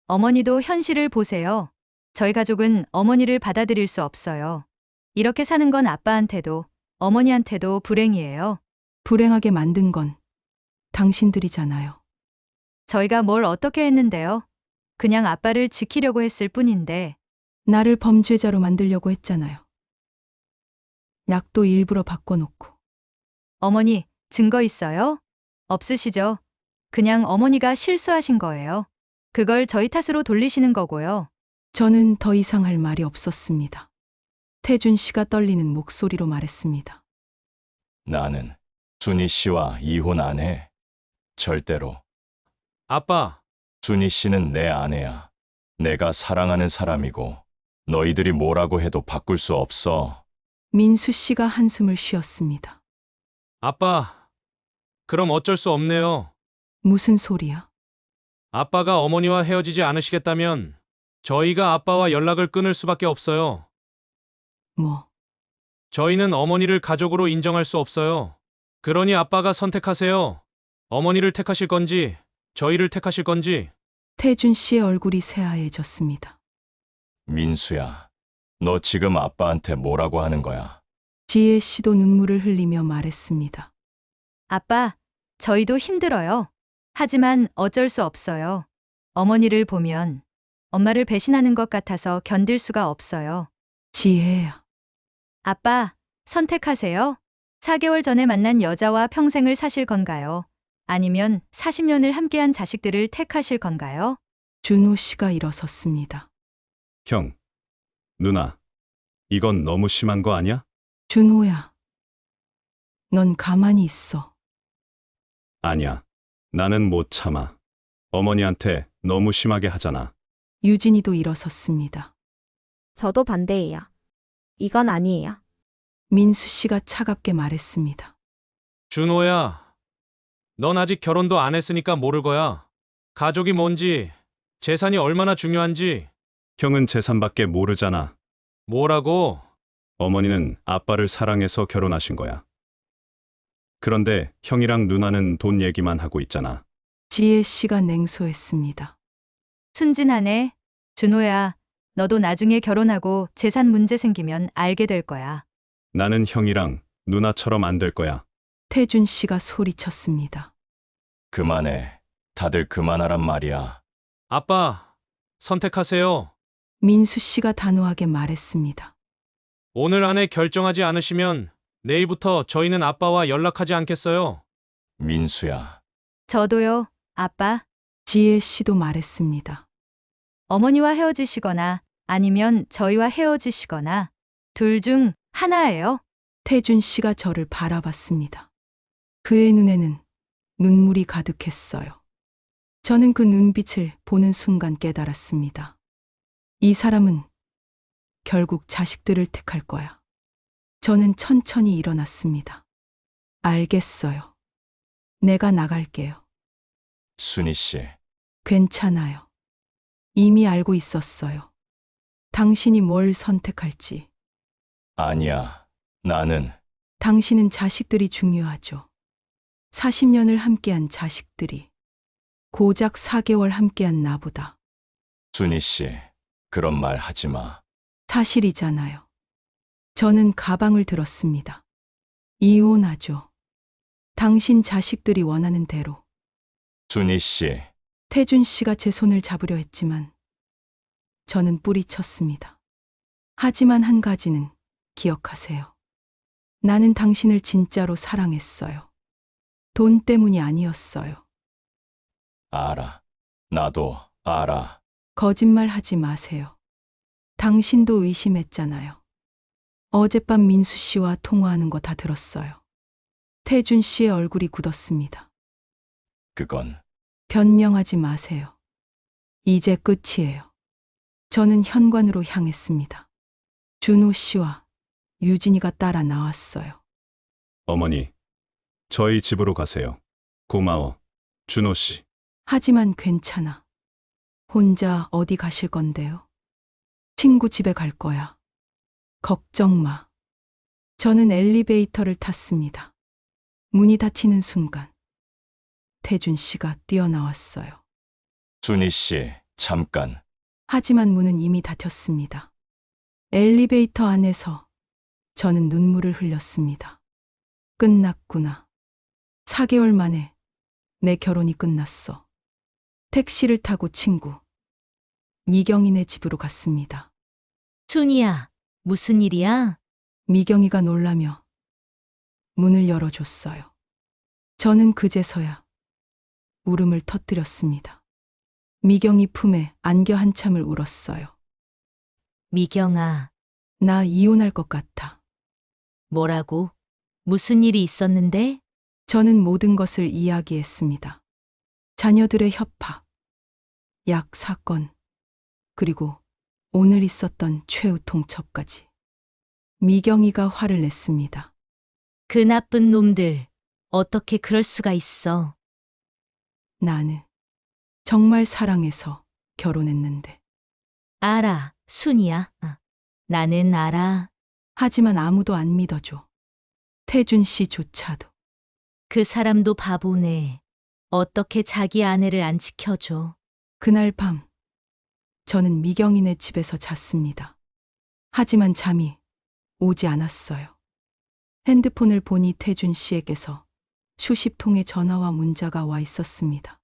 어머니도 현실을 보세요. 저희 가족은 어머니를 받아들일 수 없어요. 이렇게 사는 건 아빠한테도, 어머니한테도 불행이에요. 불행하게 만든 건 당신들이잖아요. 저희가 뭘 어떻게 했는데요? 그냥 아빠를 지키려고 했을 뿐인데. 나를 범죄자로 만들려고 했잖아요. 약도 일부러 바꿔놓고. 어머니, 증거 있어요? 없으시죠? 그냥 어머니가 실수하신 거예요. 그걸 저희 탓으로 돌리시는 거고요. 저는 더 이상 할 말이 없었습니다. 태준 씨가 떨리는 목소리로 말했습니다. 나는 순희 씨와 이혼 안 해. 절대로. 아빠, 순희 씨는 내 아내야. 내가 사랑하는 사람이고 너희들이 뭐라고 해도 바꿀 수 없어. 민수 씨가 한숨을 쉬었습니다. 아빠, 그럼 어쩔 수 없네요. 무슨 소리야? 아빠가 어머니와 헤어지지 않으시겠다면 저희가 아빠와 연락을 끊을 수밖에 없어요. 뭐, 저희는 어머니를 가족으로 인정할 수 없어요. 그러니 아빠가 선택하세요. 어머니를 택하실 건지, 저희를 택하실 건지. 태준 씨의 얼굴이 새하얘졌습니다. 민수야, 너 지금 아빠한테 뭐라고 하는 거야? 지혜 씨도 눈물을 흘리며 말했습니다. 아빠, 저희도 힘들어요. 하지만 어쩔 수 없어요. 어머니를 보면 엄마를 배신하는 것 같아서 견딜 수가 없어요. 지혜야, 아빠, 선택하세요. 4개월 전에 만난 여자와 평생을 사실 건가요? 아니면 40년을 함께한 자식들을 택하실 건가요? 준호 씨가 일어섰습니다. 형, 누나, 이건 너무 심한 거 아니야? 준호야, 넌 가만히 있어. 아니야. 나는 못 참아. 어머니한테 너무 심하게 하잖아. 유진이도 일어섰습니다. 저도 반대해요. 이건 아니에요. 민수 씨가 차갑게 말했습니다. 준호야, 넌 아직 결혼도 안 했으니까 모를 거야. 가족이 뭔지, 재산이 얼마나 중요한지. 형은 재산밖에 모르잖아. 뭐라고? 어머니는 아빠를 사랑해서 결혼하신 거야. 그런데 형이랑 누나는 돈 얘기만 하고 있잖아. 지혜 씨가 냉소했습니다. 순진하네. 준호야, 너도 나중에 결혼하고 재산 문제 생기면 알게 될 거야. 나는 형이랑 누나처럼 안 될 거야. 태준 씨가 소리쳤습니다. 그만해. 다들 그만하란 말이야. 아빠, 선택하세요. 민수 씨가 단호하게 말했습니다. 오늘 안에 결정하지 않으시면 내일부터 저희는 아빠와 연락하지 않겠어요. 민수야, 저도요, 아빠. 지혜 씨도 말했습니다. 어머니와 헤어지시거나 아니면 저희와 헤어지시거나 둘 중 하나예요. 태준 씨가 저를 바라봤습니다. 그의 눈에는 눈물이 가득했어요. 저는 그 눈빛을 보는 순간 깨달았습니다. 이 사람은 결국 자식들을 택할 거야. 저는 천천히 일어났습니다. 알겠어요. 내가 나갈게요. 순희 씨, 괜찮아요. 이미 알고 있었어요. 당신이 뭘 선택할지. 아니야. 나는 당신은 자식들이 중요하죠. 40년을 함께한 자식들이. 고작 4개월 함께한 나보다. 순희 씨, 그런 말 하지 마. 사실이잖아요. 저는 가방을 들었습니다. 이혼하죠. 당신 자식들이 원하는 대로. 순희 씨, 태준 씨가 제 손을 잡으려 했지만 저는 뿌리쳤습니다. 하지만 한 가지는 기억하세요. 나는 당신을 진짜로 사랑했어요. 돈 때문이 아니었어요. 알아. 나도 알아. 거짓말 하지 마세요. 당신도 의심했잖아요. 어젯밤 민수 씨와 통화하는 거 다 들었어요. 태준 씨의 얼굴이 굳었습니다. 그건 변명하지 마세요. 이제 끝이에요. 저는 현관으로 향했습니다. 준호 씨와 유진이가 따라 나왔어요. 어머니, 저희 집으로 가세요. 고마워, 준호 씨. 하지만 괜찮아. 혼자 어디 가실 건데요? 친구 집에 갈 거야. 걱정 마. 저는 엘리베이터를 탔습니다. 문이 닫히는 순간 태준 씨가 뛰어나왔어요. 순희 씨, 잠깐. 하지만 문은 이미 닫혔습니다. 엘리베이터 안에서 저는 눈물을 흘렸습니다. 끝났구나. 4개월 만에 내 결혼이 끝났어. 택시를 타고 친구 미경이네 집으로 갔습니다. 순이야, 무슨 일이야? 미경이가 놀라며 문을 열어줬어요. 저는 그제서야 울음을 터뜨렸습니다. 미경이 품에 안겨 한참을 울었어요. 미경아, 나 이혼할 것 같아. 뭐라고? 무슨 일이 있었는데? 저는 모든 것을 이야기했습니다. 자녀들의 협박, 약 사건, 그리고 오늘 있었던 최후 통첩까지. 미경이가 화를 냈습니다. 그 나쁜 놈들, 어떻게 그럴 수가 있어? 나는 정말 사랑해서 결혼했는데. 알아, 순이야. 나는 알아. 하지만 아무도 안 믿어줘. 태준 씨조차도. 그 사람도 바보네. 어떻게 자기 아내를 안 지켜줘? 그날 밤 저는 미경이네 집에서 잤습니다. 하지만 잠이 오지 않았어요. 핸드폰을 보니 태준 씨에게서 수십 통의 전화와 문자가 와 있었습니다.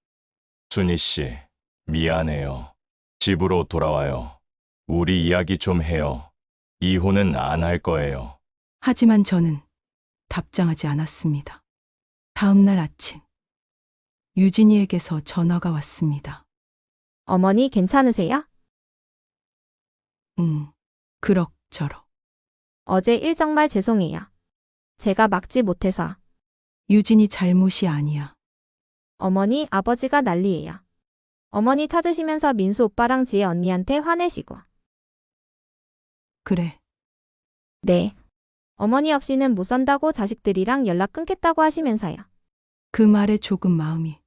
순희 씨, 미안해요. 집으로 돌아와요. 우리 이야기 좀 해요. 이혼은 안 할 거예요. 하지만 저는 답장하지 않았습니다. 다음 날 아침 유진이에게서 전화가 왔습니다. 어머니 괜찮으세요? 그럭저럭. 어제 일 정말 죄송해요. 제가 막지 못해서. 유진이 잘못이 아니야. 어머니, 아버지가 난리예요. 어머니 찾으시면서 민수 오빠랑 지혜 언니한테 화내시고. 그래. 네. 어머니 없이는 못 산다고 자식들이랑 연락 끊겠다고 하시면서요. 그 말에 조금 마음이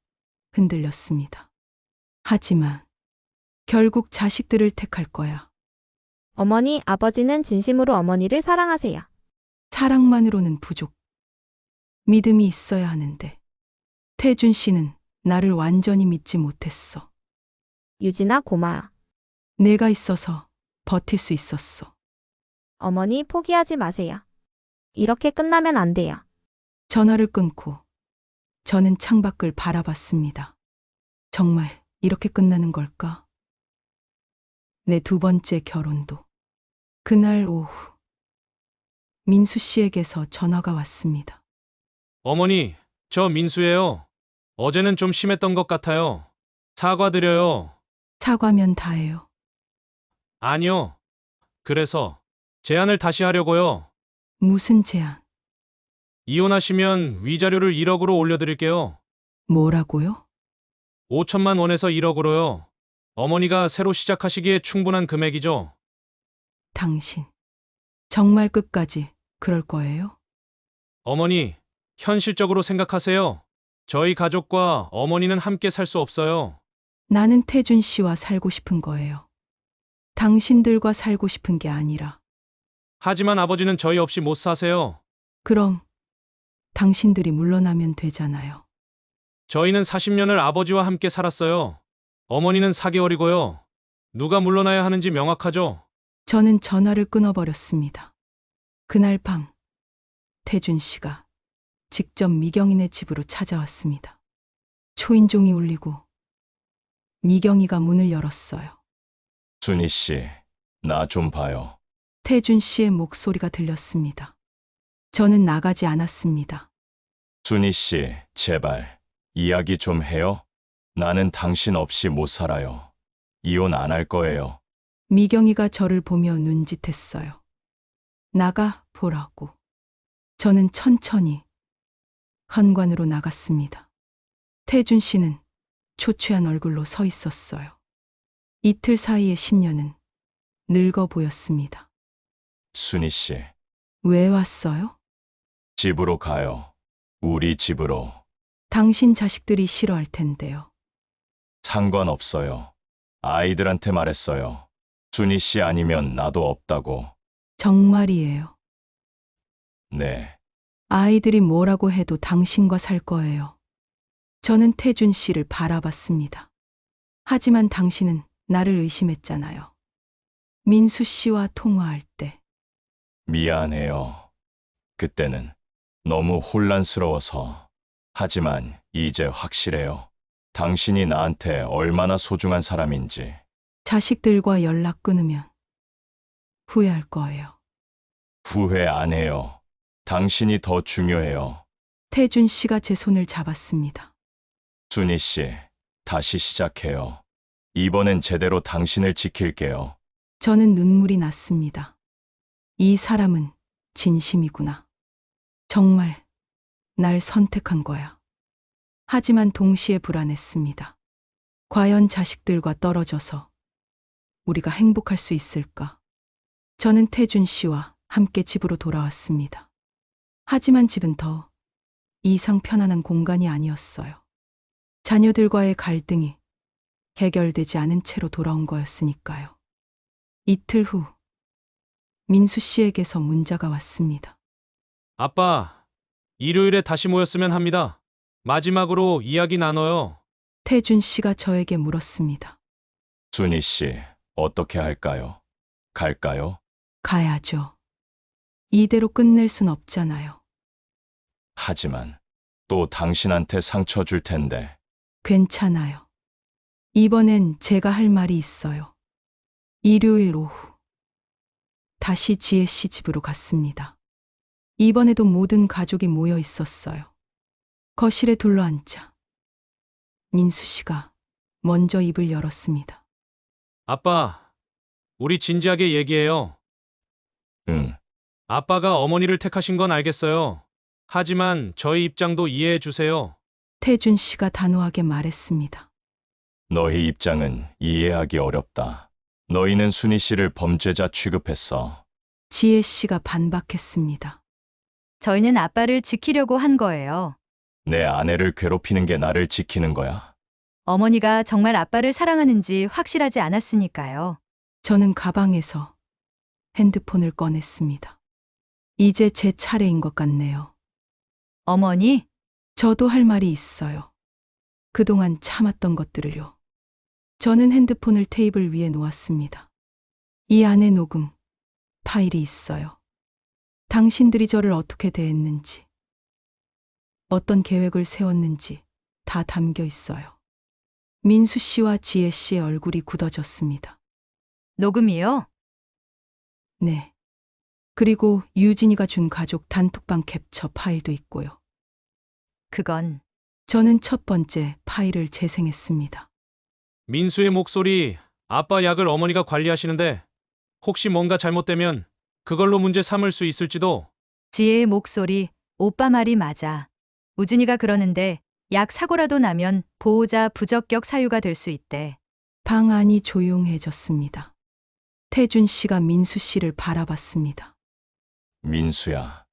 흔들렸습니다. 하지만 결국 자식들을 택할 거야. 어머니, 아버지는 진심으로 어머니를 사랑하세요. 사랑만으로는 부족. 믿음이 있어야 하는데. 태준 씨는 나를 완전히 믿지 못했어. 유진아, 고마워. 내가 있어서 버틸 수 있었어. 어머니, 포기하지 마세요. 이렇게 끝나면 안 돼요. 전화를 끊고 저는 창밖을 바라봤습니다. 정말 이렇게 끝나는 걸까? 내 두 번째 결혼도. 그날 오후 민수 씨에게서 전화가 왔습니다. 어머니, 저 민수예요. 어제는 좀 심했던 것 같아요. 사과드려요. 사과면 다해요. 아니요. 그래서 제안을 다시 하려고요. 무슨 제안? 이혼하시면 위자료를 1억으로 올려드릴게요. 뭐라고요? 5천만 원에서 1억으로요. 어머니가 새로 시작하시기에 충분한 금액이죠. 당신 정말 끝까지 그럴 거예요? 어머니, 현실적으로 생각하세요. 저희 가족과 어머니는 함께 살 수 없어요. 나는 태준 씨와 살고 싶은 거예요. 당신들과 살고 싶은 게 아니라. 하지만 아버지는 저희 없이 못 사세요. 그럼 당신들이 물러나면 되잖아요. 저희는 40년을 아버지와 함께 살았어요. 어머니는 4개월이고요. 누가 물러나야 하는지 명확하죠? 저는 전화를 끊어버렸습니다. 그날 밤 태준 씨가 직접 미경이네 집으로 찾아왔습니다. 초인종이 울리고 미경이가 문을 열었어요. 순희 씨, 나 좀 봐요. 태준 씨의 목소리가 들렸습니다. 저는 나가지 않았습니다. 순희 씨, 제발 이야기 좀 해요. 나는 당신 없이 못 살아요. 이혼 안 할 거예요. 미경이가 저를 보며 눈짓했어요. 나가 보라고. 저는 천천히 현관으로 나갔습니다. 태준 씨는 초췌한 얼굴로 서 있었어요. 이틀 사이의 10년은 늙어 보였습니다. 순희 씨, 왜 왔어요? 집으로 가요. 우리 집으로. 당신 자식들이 싫어할 텐데요. 상관없어요. 아이들한테 말했어요. 순희 씨 아니면 나도 없다고. 정말이에요. 네. 아이들이 뭐라고 해도 당신과 살 거예요. 저는 태준 씨를 바라봤습니다. 하지만 당신은 나를 의심했잖아요. 민수 씨와 통화할 때. 미안해요. 그때는 너무 혼란스러워서. 하지만 이제 확실해요. 당신이 나한테 얼마나 소중한 사람인지. 자식들과 연락 끊으면 후회할 거예요. 후회 안 해요. 당신이 더 중요해요. 태준 씨가 제 손을 잡았습니다. 순희 씨, 다시 시작해요. 이번엔 제대로 당신을 지킬게요. 저는 눈물이 났습니다. 이 사람은 진심이구나. 정말 날 선택한 거야. 하지만 동시에 불안했습니다. 과연 자식들과 떨어져서 우리가 행복할 수 있을까? 저는 태준 씨와 함께 집으로 돌아왔습니다. 하지만 집은 더 이상 편안한 공간이 아니었어요. 자녀들과의 갈등이 해결되지 않은 채로 돌아온 거였으니까요. 이틀 후 민수 씨에게서 문자가 왔습니다. 아빠, 일요일에 다시 모였으면 합니다. 마지막으로 이야기 나눠요. 태준 씨가 저에게 물었습니다. 순희 씨, 어떻게 할까요? 갈까요? 가야죠. 이대로 끝낼 순 없잖아요. 하지만 또 당신한테 상처 줄 텐데. 괜찮아요. 이번엔 제가 할 말이 있어요. 일요일 오후 다시 지혜 씨 집으로 갔습니다. 이번에도 모든 가족이 모여 있었어요. 거실에 둘러앉자 민수 씨가 먼저 입을 열었습니다. 아빠, 우리 진지하게 얘기해요. 응, 아빠가 어머니를 택하신 건 알겠어요. 하지만 저희 입장도 이해해 주세요. 태준 씨가 단호하게 말했습니다. 너희 입장은 이해하기 어렵다. 너희는 순희 씨를 범죄자 취급했어. 지혜 씨가 반박했습니다. 저희는 아빠를 지키려고 한 거예요. 내 아내를 괴롭히는 게 나를 지키는 거야. 어머니가 정말 아빠를 사랑하는지 확실하지 않았으니까요. 저는 가방에서 핸드폰을 꺼냈습니다. 이제 제 차례인 것 같네요. 어머니, 저도 할 말이 있어요. 그동안 참았던 것들을요. 저는 핸드폰을 테이블 위에 놓았습니다. 이 안에 녹음 파일이 있어요. 당신들이 저를 어떻게 대했는지, 어떤 계획을 세웠는지 다 담겨 있어요. 민수 씨와 지혜 씨의 얼굴이 굳어졌습니다. 녹음이요? 네. 그리고 유진이가 준 가족 단톡방 캡처 파일도 있고요. 그건 저는 첫 번째 파일을 재생했습니다. 민수의 목소리, 아빠 약을 어머니가 관리하시는데 혹시 뭔가 잘못되면 그걸로 문제 삼을 수 있을지도. 지혜의 목소리, 오빠 말이 맞아. 우진이가 그러는데 약 사고라도 나면 보호자 부적격 사유가 될 수 있대. 방 안이 조용해졌습니다. 태준 씨가 민수 씨를 바라봤습니다. 민수야,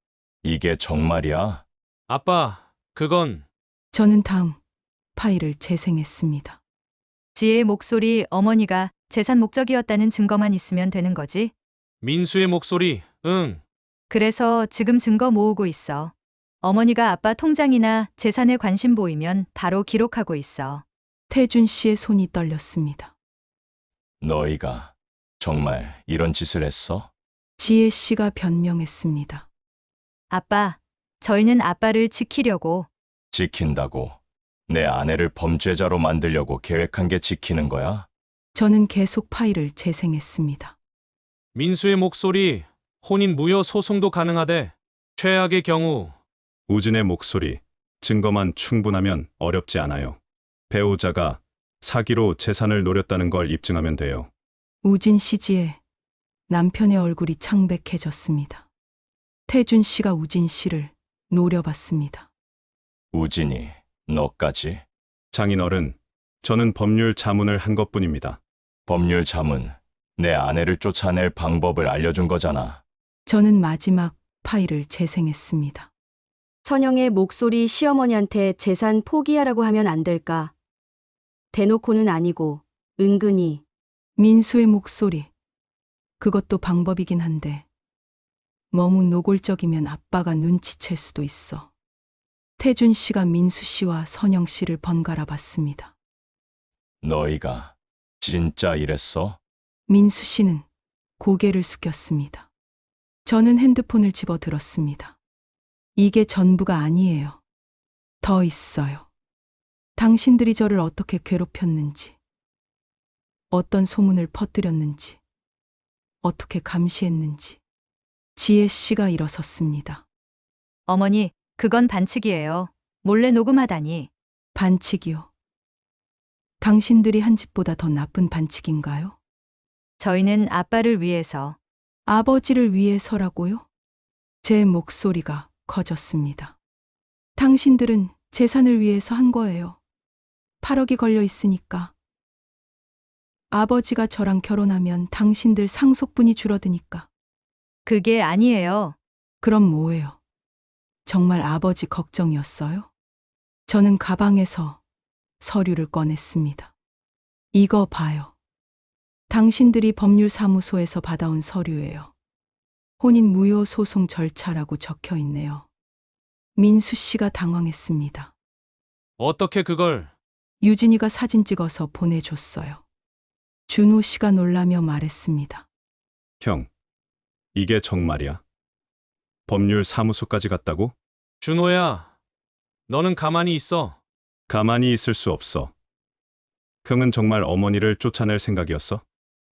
이게 정말이야? 아빠, 그건 저는 다음 파일을 재생했습니다. 지혜의 목소리, 어머니가 재산 목적이었다는 증거만 있으면 되는 거지? 민수의 목소리, 응. 그래서 지금 증거 모으고 있어. 어머니가 아빠 통장이나 재산에 관심 보이면 바로 기록하고 있어. 태준 씨의 손이 떨렸습니다. 너희가 정말 이런 짓을 했어? 지혜 씨가 변명했습니다. 아빠, 저희는 아빠를 지키려고. 지킨다고? 내 아내를 범죄자로 만들려고 계획한 게 지키는 거야? 저는 계속 파일을 재생했습니다. 민수의 목소리, 혼인 무효 소송도 가능하대. 최악의 경우 우진의 목소리, 증거만 충분하면 어렵지 않아요. 배우자가 사기로 재산을 노렸다는 걸 입증하면 돼요. 우진 씨지에 남편의 얼굴이 창백해졌습니다. 태준 씨가 우진 씨를 노려봤습니다. 우진이, 너까지? 장인어른, 저는 법률 자문을 한 것뿐입니다. 법률 자문, 내 아내를 쫓아낼 방법을 알려준 거잖아. 저는 마지막 파일을 재생했습니다. 선영의 목소리, 시어머니한테 재산 포기하라고 하면 안 될까? 대놓고는 아니고 은근히. 민수의 목소리. 그것도 방법이긴 한데 너무 노골적이면 아빠가 눈치챌 수도 있어. 태준 씨가 민수 씨와 선영 씨를 번갈아 봤습니다. 너희가 진짜 이랬어? 민수 씨는 고개를 숙였습니다. 저는 핸드폰을 집어 들었습니다. 이게 전부가 아니에요. 더 있어요. 당신들이 저를 어떻게 괴롭혔는지, 어떤 소문을 퍼뜨렸는지, 어떻게 감시했는지. 지혜 씨가 일어섰습니다. 어머니, 그건 반칙이에요. 몰래 녹음하다니. 반칙이요. 당신들이 한 짓보다 더 나쁜 반칙인가요? 저희는 아빠를 위해서. 아버지를 위해서라고요? 제 목소리가 커졌습니다. 당신들은 재산을 위해서 한 거예요. 8억이 걸려 있으니까. 아버지가 저랑 결혼하면 당신들 상속분이 줄어드니까. 그게 아니에요. 그럼 뭐예요? 정말 아버지 걱정이었어요? 저는 가방에서 서류를 꺼냈습니다. 이거 봐요. 당신들이 법률사무소에서 받아온 서류예요. 혼인 무효 소송 절차라고 적혀 있네요. 민수 씨가 당황했습니다. 어떻게 그걸? 유진이가 사진 찍어서 보내줬어요. 준호 씨가 놀라며 말했습니다. 형, 이게 정말이야? 법률 사무소까지 갔다고? 준호야, 너는 가만히 있어. 가만히 있을 수 없어. 형은 정말 어머니를 쫓아낼 생각이었어?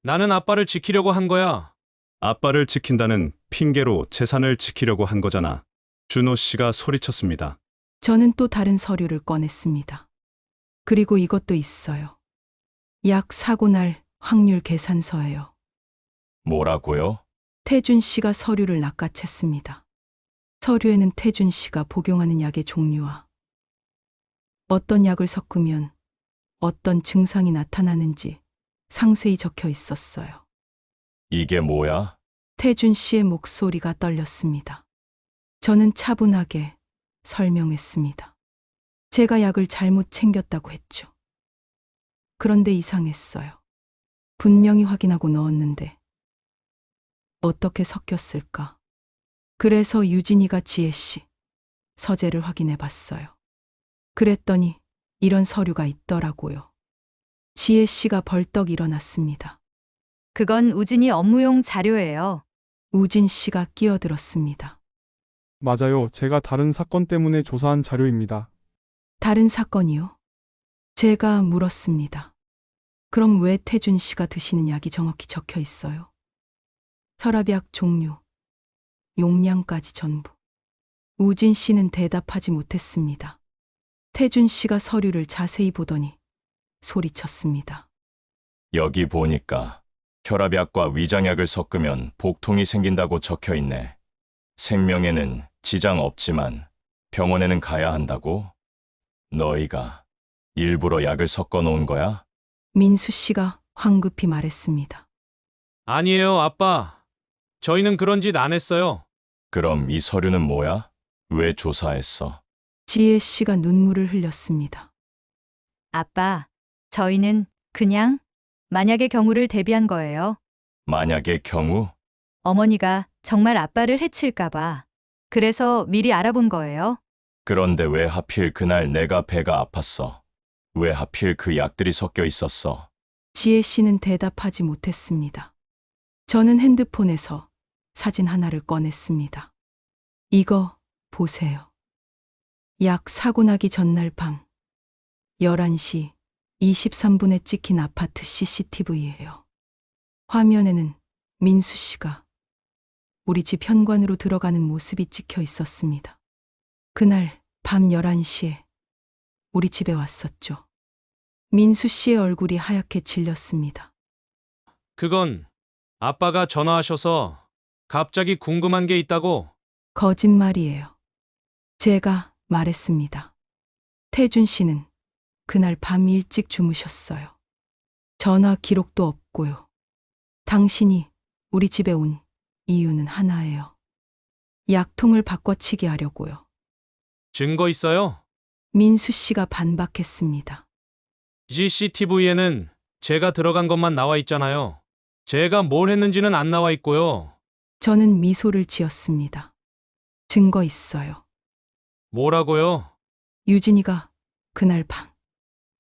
나는 아빠를 지키려고 한 거야. 아빠를 지킨다는 핑계로 재산을 지키려고 한 거잖아. 준호 씨가 소리쳤습니다. 저는 또 다른 서류를 꺼냈습니다. 그리고 이것도 있어요. 약 사고 날 확률 계산서예요. 뭐라고요? 태준 씨가 서류를 낚아챘습니다. 서류에는 태준 씨가 복용하는 약의 종류와 어떤 약을 섞으면 어떤 증상이 나타나는지 상세히 적혀 있었어요. 이게 뭐야? 태준 씨의 목소리가 떨렸습니다. 저는 차분하게 설명했습니다. 제가 약을 잘못 챙겼다고 했죠. 그런데 이상했어요. 분명히 확인하고 넣었는데 어떻게 섞였을까? 그래서 유진이가 지혜 씨 서재를 확인해 봤어요. 그랬더니 이런 서류가 있더라고요. 지혜 씨가 벌떡 일어났습니다. 그건 우진이 업무용 자료예요. 우진 씨가 끼어들었습니다. 맞아요. 제가 다른 사건 때문에 조사한 자료입니다. 다른 사건이요? 제가 물었습니다. 그럼 왜 태준 씨가 드시는 약이 정확히 적혀 있어요? 혈압약 종류, 용량까지 전부. 우진 씨는 대답하지 못했습니다. 태준 씨가 서류를 자세히 보더니 소리쳤습니다. 여기 보니까 혈압약과 위장약을 섞으면 복통이 생긴다고 적혀 있네. 생명에는 지장 없지만 병원에는 가야 한다고? 너희가 일부러 약을 섞어 놓은 거야? 민수 씨가 황급히 말했습니다. 아니에요, 아빠. 저희는 그런 짓 안 했어요. 그럼 이 서류는 뭐야? 왜 조사했어? 지혜 씨가 눈물을 흘렸습니다. 아빠, 저희는 그냥 만약의 경우를 대비한 거예요. 만약의 경우? 어머니가 정말 아빠를 해칠까봐. 그래서 미리 알아본 거예요. 그런데 왜 하필 그날 내가 배가 아팠어? 왜 하필 그 약들이 섞여 있었어? 지혜 씨는 대답하지 못했습니다. 저는 핸드폰에서 사진 하나를 꺼냈습니다. 이거 보세요. 약 사고 나기 전날 밤 11시 23분에 찍힌 아파트 CCTV예요. 화면에는 민수 씨가 우리 집 현관으로 들어가는 모습이 찍혀 있었습니다. 그날 밤 11시에 우리 집에 왔었죠. 민수 씨의 얼굴이 하얗게 질렸습니다. 그건 아빠가 전화하셔서 갑자기 궁금한 게 있다고. 거짓말이에요. 제가 말했습니다. 태준 씨는 그날 밤 일찍 주무셨어요. 전화 기록도 없고요. 당신이 우리 집에 온 이유는 하나예요. 약통을 바꿔치기 하려고요. 증거 있어요? 민수 씨가 반박했습니다. CCTV에는 제가 들어간 것만 나와 있잖아요. 제가 뭘 했는지는 안 나와 있고요. 저는 미소를 지었습니다. 증거 있어요. 뭐라고요? 유진이가 그날 밤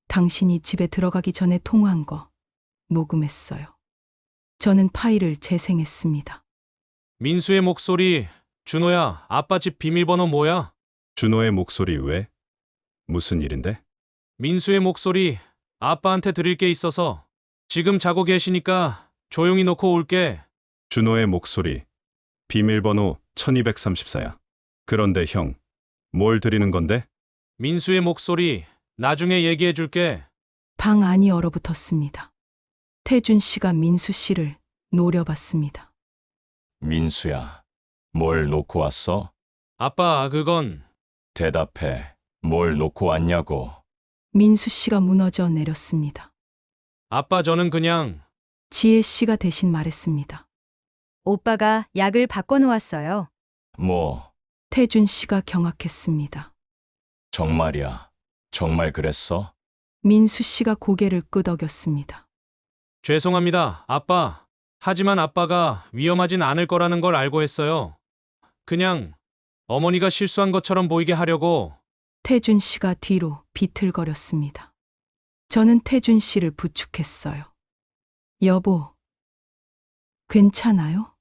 당신이 집에 들어가기 전에 통화한 거 녹음했어요. 저는 파일을 재생했습니다. 민수의 목소리, 준호야, 아빠 집 비밀번호 뭐야? 준호의 목소리 왜? 무슨 일인데? 민수의 목소리, 아빠한테 드릴 게 있어서. 지금 자고 계시니까 조용히 놓고 올게. 준호의 목소리. 비밀번호 1234야. 그런데 형, 뭘 드리는 건데? 민수의 목소리, 나중에 얘기해 줄게. 방 안이 얼어붙었습니다. 태준 씨가 민수 씨를 노려봤습니다. 민수야, 뭘 놓고 왔어? 아빠, 그건 대답해. 뭘 놓고 왔냐고. 민수 씨가 무너져 내렸습니다. 아빠 저는 그냥 지혜 씨가 대신 말했습니다. 오빠가 약을 바꿔놓았어요. 뭐, 태준 씨가 경악했습니다. 정말이야. 정말 그랬어? 민수 씨가 고개를 끄덕였습니다. 죄송합니다, 아빠. 하지만 아빠가 위험하진 않을 거라는 걸 알고 했어요. 그냥 어머니가 실수한 것처럼 보이게 하려고. 태준 씨가 뒤로 비틀거렸습니다. 저는 태준 씨를 부축했어요. 여보, 괜찮아요?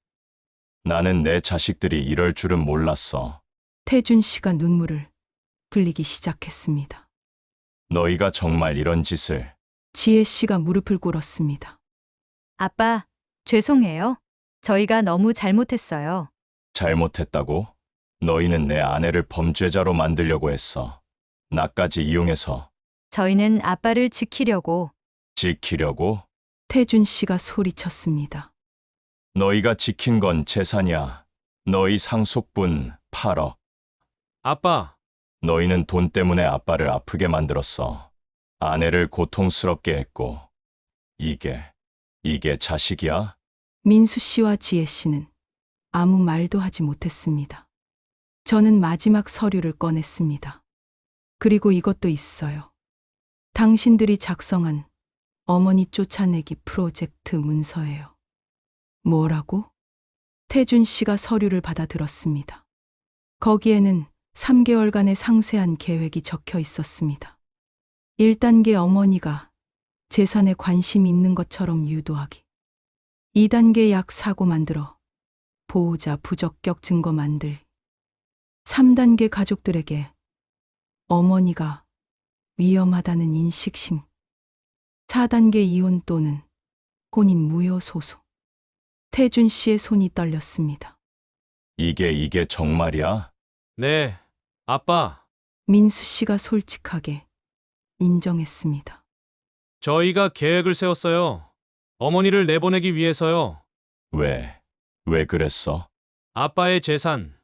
나는 내 자식들이 이럴 줄은 몰랐어. 태준 씨가 눈물을 흘리기 시작했습니다. 너희가 정말 이런 짓을. 지혜 씨가 무릎을 꿇었습니다. 아빠, 죄송해요. 저희가 너무 잘못했어요. 잘못했다고? 너희는 내 아내를 범죄자로 만들려고 했어. 나까지 이용해서. 저희는 아빠를 지키려고. 지키려고? 태준 씨가 소리쳤습니다. 너희가 지킨 건 재산이야. 너희 상속분 8억. 아빠, 너희는 돈 때문에 아빠를 아프게 만들었어. 아내를 고통스럽게 했고. 이게 자식이야? 민수 씨와 지혜 씨는 아무 말도 하지 못했습니다. 저는 마지막 서류를 꺼냈습니다. 그리고 이것도 있어요. 당신들이 작성한 어머니 쫓아내기 프로젝트 문서예요. 뭐라고? 태준 씨가 서류를 받아들었습니다. 거기에는 3개월간의 상세한 계획이 적혀 있었습니다. 1단계 어머니가 재산에 관심 있는 것처럼 유도하기. 2단계 약 사고 만들어 보호자 부적격 증거 만들기. 3단계 가족들에게 어머니가 위험하다는 인식 심. 4단계 이혼 또는 혼인 무효 소송. 태준 씨의 손이 떨렸습니다. 이게 정말이야? 네, 아빠. 민수 씨가 솔직하게 인정했습니다. 저희가 계획을 세웠어요. 어머니를 내보내기 위해서요. 왜 그랬어? 아빠의 재산,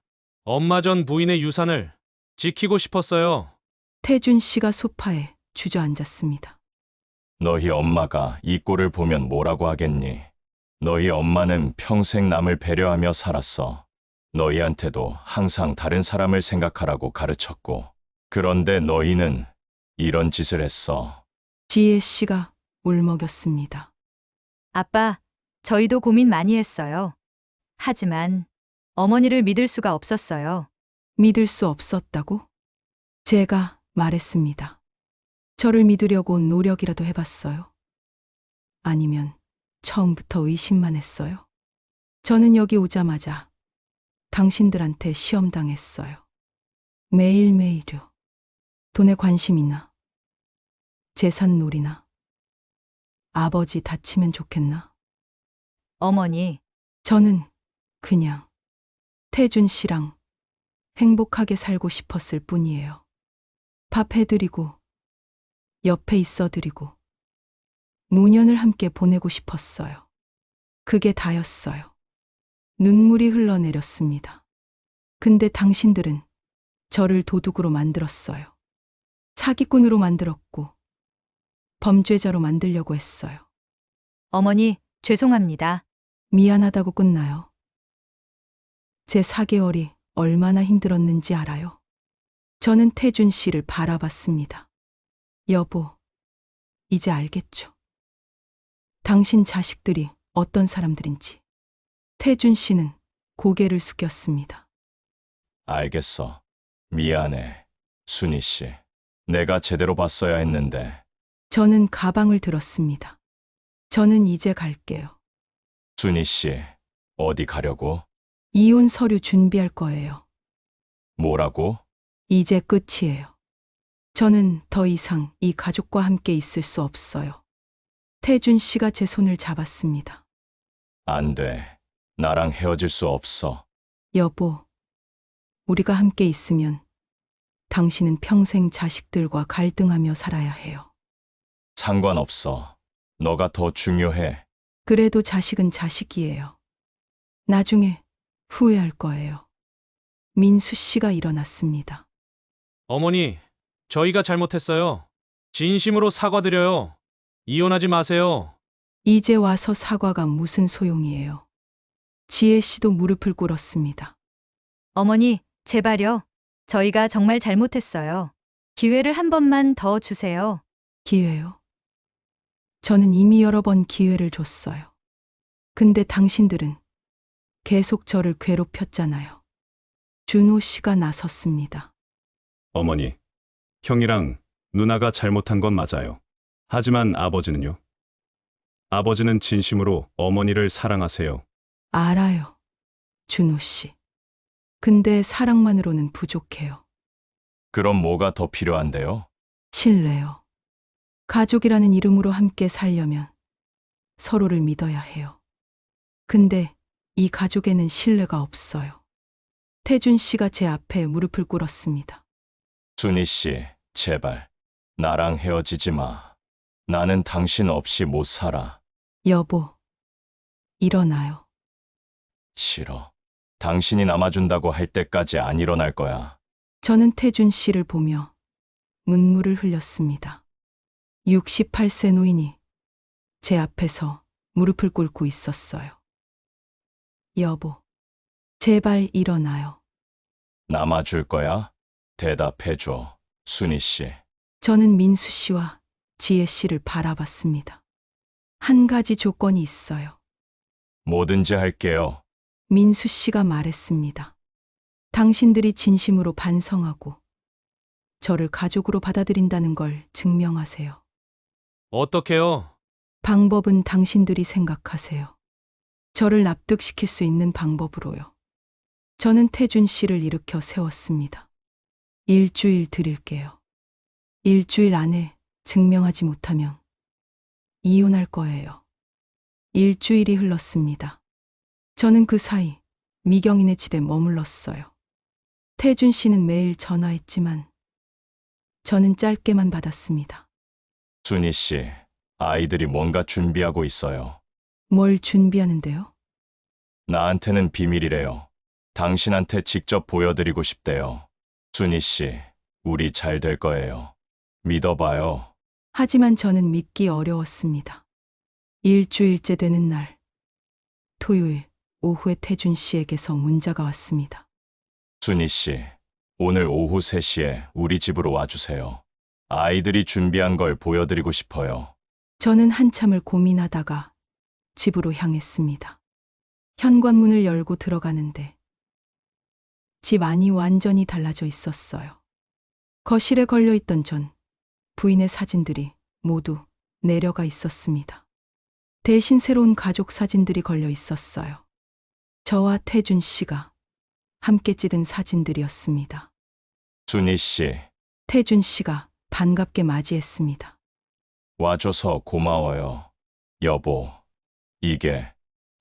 엄마 전 부인의 유산을 지키고 싶었어요. 태준 씨가 소파에 주저앉았습니다. 너희 엄마가 이 꼴을 보면 뭐라고 하겠니? 너희 엄마는 평생 남을 배려하며 살았어. 너희한테도 항상 다른 사람을 생각하라고 가르쳤고. 그런데 너희는 이런 짓을 했어. 지혜 씨가 울먹였습니다. 아빠, 저희도 고민 많이 했어요. 하지만 어머니를 믿을 수가 없었어요. 믿을 수 없었다고? 제가 말했습니다. 저를 믿으려고 노력이라도 해봤어요. 아니면 처음부터 의심만 했어요. 저는 여기 오자마자 당신들한테 시험당했어요. 매일매일요. 돈에 관심이나 재산놀이나 아버지 다치면 좋겠나? 어머니, 저는 그냥 태준 씨랑 행복하게 살고 싶었을 뿐이에요. 밥 해드리고 옆에 있어드리고 노년을 함께 보내고 싶었어요. 그게 다였어요. 눈물이 흘러내렸습니다. 근데 당신들은 저를 도둑으로 만들었어요. 사기꾼으로 만들었고 범죄자로 만들려고 했어요. 어머니, 죄송합니다. 미안하다고 끝나요. 제 4개월이 얼마나 힘들었는지 알아요. 저는 태준 씨를 바라봤습니다. 여보, 이제 알겠죠? 당신 자식들이 어떤 사람들인지. 태준 씨는 고개를 숙였습니다. 알겠어. 미안해. 순희 씨. 내가 제대로 봤어야 했는데. 저는 가방을 들었습니다. 저는 이제 갈게요. 순희 씨, 어디 가려고? 이혼 서류 준비할 거예요. 뭐라고? 이제 끝이에요. 저는 더 이상 이 가족과 함께 있을 수 없어요. 태준 씨가 제 손을 잡았습니다. 안 돼. 나랑 헤어질 수 없어. 여보, 우리가 함께 있으면 당신은 평생 자식들과 갈등하며 살아야 해요. 상관없어. 너가 더 중요해. 그래도 자식은 자식이에요. 나중에 후회할 거예요. 민수 씨가 일어났습니다. 어머니, 저희가 잘못했어요. 진심으로 사과드려요. 이혼하지 마세요. 이제 와서 사과가 무슨 소용이에요. 지혜 씨도 무릎을 꿇었습니다. 어머니, 제발요. 저희가 정말 잘못했어요. 기회를 한 번만 더 주세요. 기회요? 저는 이미 여러 번 기회를 줬어요. 근데 당신들은 계속 저를 괴롭혔잖아요. 준호 씨가 나섰습니다. 어머니, 형이랑 누나가 잘못한 건 맞아요. 하지만 아버지는요? 아버지는 진심으로 어머니를 사랑하세요. 알아요. 준호 씨. 근데 사랑만으로는 부족해요. 그럼 뭐가 더 필요한데요? 신뢰요. 가족이라는 이름으로 함께 살려면 서로를 믿어야 해요. 근데 이 가족에는 신뢰가 없어요. 태준 씨가 제 앞에 무릎을 꿇었습니다. 순희 씨, 제발. 나랑 헤어지지 마. 나는 당신 없이 못 살아. 여보, 일어나요. 싫어. 당신이 남아준다고 할 때까지 안 일어날 거야. 저는 태준 씨를 보며 눈물을 흘렸습니다. 68세 노인이 제 앞에서 무릎을 꿇고 있었어요. 여보, 제발 일어나요. 남아줄 거야? 대답해줘, 순희 씨. 저는 민수 씨와 지혜 씨를 바라봤습니다. 한 가지 조건이 있어요. 뭐든지 할게요. 민수 씨가 말했습니다. 당신들이 진심으로 반성하고 저를 가족으로 받아들인다는 걸 증명하세요. 어떡해요? 방법은 당신들이 생각하세요. 저를 납득시킬 수 있는 방법으로요. 저는 태준 씨를 일으켜 세웠습니다. 일주일 드릴게요. 일주일 안에 증명하지 못하면 이혼할 거예요. 일주일이 흘렀습니다. 저는 그 사이 미경인의 집에 머물렀어요. 태준 씨는 매일 전화했지만 저는 짧게만 받았습니다. 준희 씨, 아이들이 뭔가 준비하고 있어요. 뭘 준비하는데요? 나한테는 비밀이래요. 당신한테 직접 보여드리고 싶대요. 준희 씨, 우리 잘 될 거예요. 믿어봐요. 하지만 저는 믿기 어려웠습니다. 일주일째 되는 날, 토요일 오후에 태준 씨에게서 문자가 왔습니다. 준희 씨, 오늘 오후 3시에 우리 집으로 와주세요. 아이들이 준비한 걸 보여드리고 싶어요. 저는 한참을 고민하다가 집으로 향했습니다. 현관문을 열고 들어가는데 집 안이 완전히 달라져 있었어요. 거실에 걸려있던 전 부인의 사진들이 모두 내려가 있었습니다. 대신 새로운 가족 사진들이 걸려 있었어요. 저와 태준 씨가 함께 찍은 사진들이었습니다. 준희 씨, 태준 씨가 반갑게 맞이했습니다. 와줘서 고마워요. 여보, 이게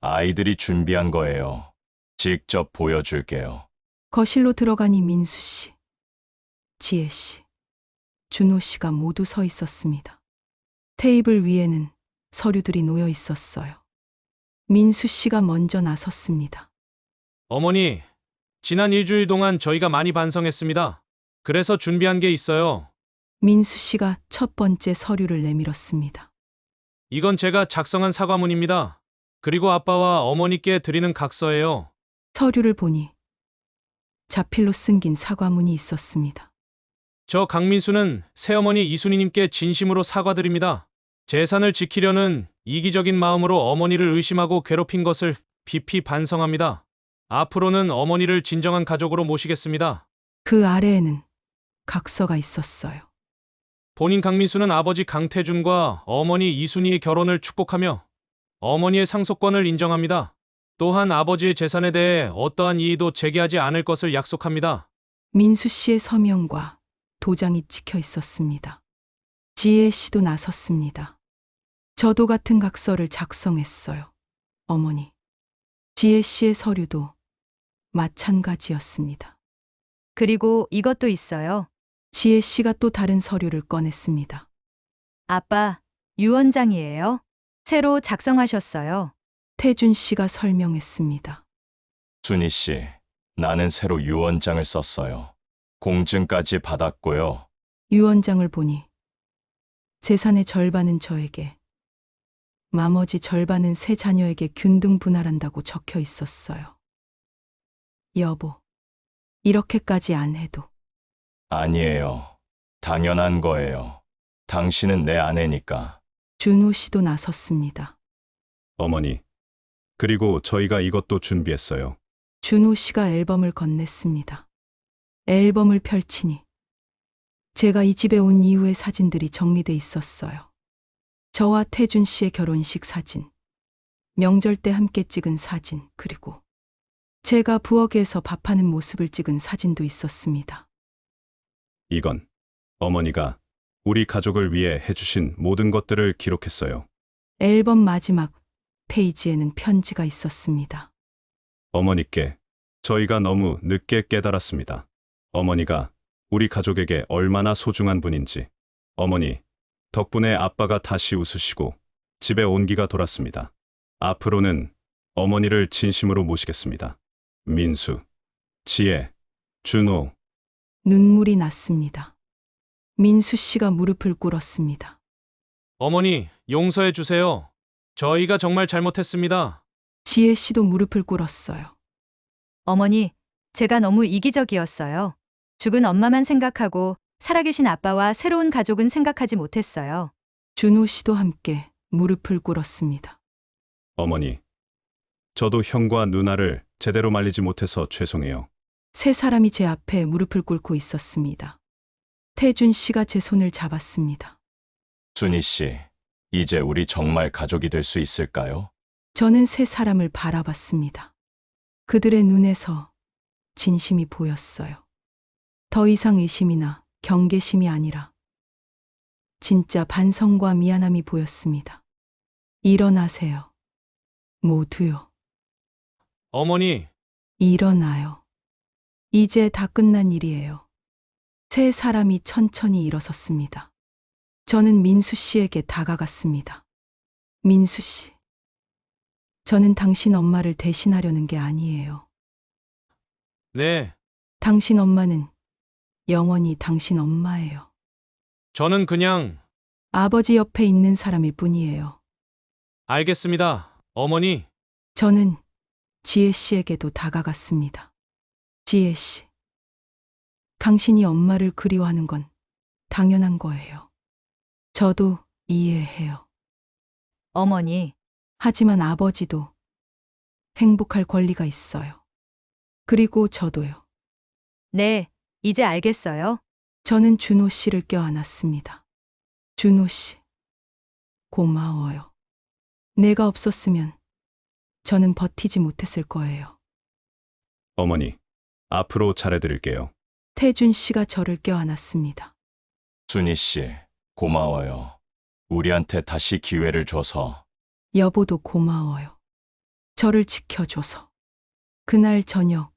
아이들이 준비한 거예요. 직접 보여줄게요. 거실로 들어가니 민수 씨, 지혜 씨, 준호 씨가 모두 서 있었습니다. 테이블 위에는 서류들이 놓여 있었어요. 민수 씨가 먼저 나섰습니다. 어머니, 지난 일주일 동안 저희가 많이 반성했습니다. 그래서 준비한 게 있어요. 민수 씨가 첫 번째 서류를 내밀었습니다. 이건 제가 작성한 사과문입니다. 그리고 아빠와 어머니께 드리는 각서예요. 서류를 보니 자필로 쓴 사과문이 있었습니다. 저 강민수는 새어머니 이순희님께 진심으로 사과드립니다. 재산을 지키려는 이기적인 마음으로 어머니를 의심하고 괴롭힌 것을 깊이 반성합니다. 앞으로는 어머니를 진정한 가족으로 모시겠습니다. 그 아래에는 각서가 있었어요. 본인 강민수는 아버지 강태준과 어머니 이순희의 결혼을 축복하며 어머니의 상속권을 인정합니다. 또한 아버지의 재산에 대해 어떠한 이의도 제기하지 않을 것을 약속합니다. 민수 씨의 서명과 도장이 찍혀 있었습니다. 지혜 씨도 나섰습니다. 저도 같은 각서를 작성했어요. 어머니. 지혜 씨의 서류도 마찬가지였습니다. 그리고 이것도 있어요. 지혜 씨가 또 다른 서류를 꺼냈습니다. 아빠, 유언장이에요. 새로 작성하셨어요. 태준 씨가 설명했습니다. 준희 씨, 나는 새로 유언장을 썼어요. 공증까지 받았고요. 유언장을 보니 재산의 절반은 저에게, 나머지 절반은 세 자녀에게 균등 분할한다고 적혀 있었어요. 여보, 이렇게까지 안 해도. 아니에요. 당연한 거예요. 당신은 내 아내니까. 준호 씨도 나섰습니다. 어머니. 그리고 저희가 이것도 준비했어요. 준호 씨가 앨범을 건넸습니다. 앨범을 펼치니 제가 이 집에 온 이후의 사진들이 정리돼 있었어요. 저와 태준 씨의 결혼식 사진, 명절 때 함께 찍은 사진, 그리고 제가 부엌에서 밥하는 모습을 찍은 사진도 있었습니다. 이건 어머니가 우리 가족을 위해 해주신 모든 것들을 기록했어요. 앨범 마지막 페이지에는 편지가 있었습니다. 어머니께 저희가 너무 늦게 깨달았습니다. 어머니가 우리 가족에게 얼마나 소중한 분인지. 어머니, 덕분에 아빠가 다시 웃으시고 집에 온기가 돌았습니다. 앞으로는 어머니를 진심으로 모시겠습니다. 민수, 지혜, 준호. 눈물이 났습니다. 민수 씨가 무릎을 꿇었습니다. 어머니, 용서해 주세요. 저희가 정말 잘못했습니다. 지혜 씨도 무릎을 꿇었어요. 어머니, 제가 너무 이기적이었어요. 죽은 엄마만 생각하고 살아계신 아빠와 새로운 가족은 생각하지 못했어요. 준호 씨도 함께 무릎을 꿇었습니다. 어머니, 저도 형과 누나를 제대로 말리지 못해서 죄송해요. 세 사람이 제 앞에 무릎을 꿇고 있었습니다. 태준 씨가 제 손을 잡았습니다. 준희 씨, 이제 우리 정말 가족이 될 수 있을까요? 저는 세 사람을 바라봤습니다. 그들의 눈에서 진심이 보였어요. 더 이상 의심이나 경계심이 아니라 진짜 반성과 미안함이 보였습니다. 일어나세요. 모두요. 어머니, 일어나요. 이제 다 끝난 일이에요. 세 사람이 천천히 일어섰습니다. 저는 민수 씨에게 다가갔습니다. 민수 씨. 저는 당신 엄마를 대신하려는 게 아니에요. 네, 당신 엄마는 영원히 당신 엄마예요. 저는 그냥 아버지 옆에 있는 사람일 뿐이에요. 알겠습니다. 어머니, 저는 지혜 씨에게도 다가갔습니다. 지혜 씨. 당신이 엄마를 그리워하는 건 당연한 거예요. 저도 이해해요. 어머니, 하지만 아버지도 행복할 권리가 있어요. 그리고 저도요. 네, 이제 알겠어요. 저는 준호 씨를 껴안았습니다. 준호 씨, 고마워요. 내가 없었으면 저는 버티지 못했을 거예요. 어머니, 앞으로 잘해드릴게요. 태준 씨가 저를 껴안았습니다. 순희 씨, 고마워요. 우리한테 다시 기회를 줘서. 여보도 고마워요. 저를 지켜줘서. 그날 저녁,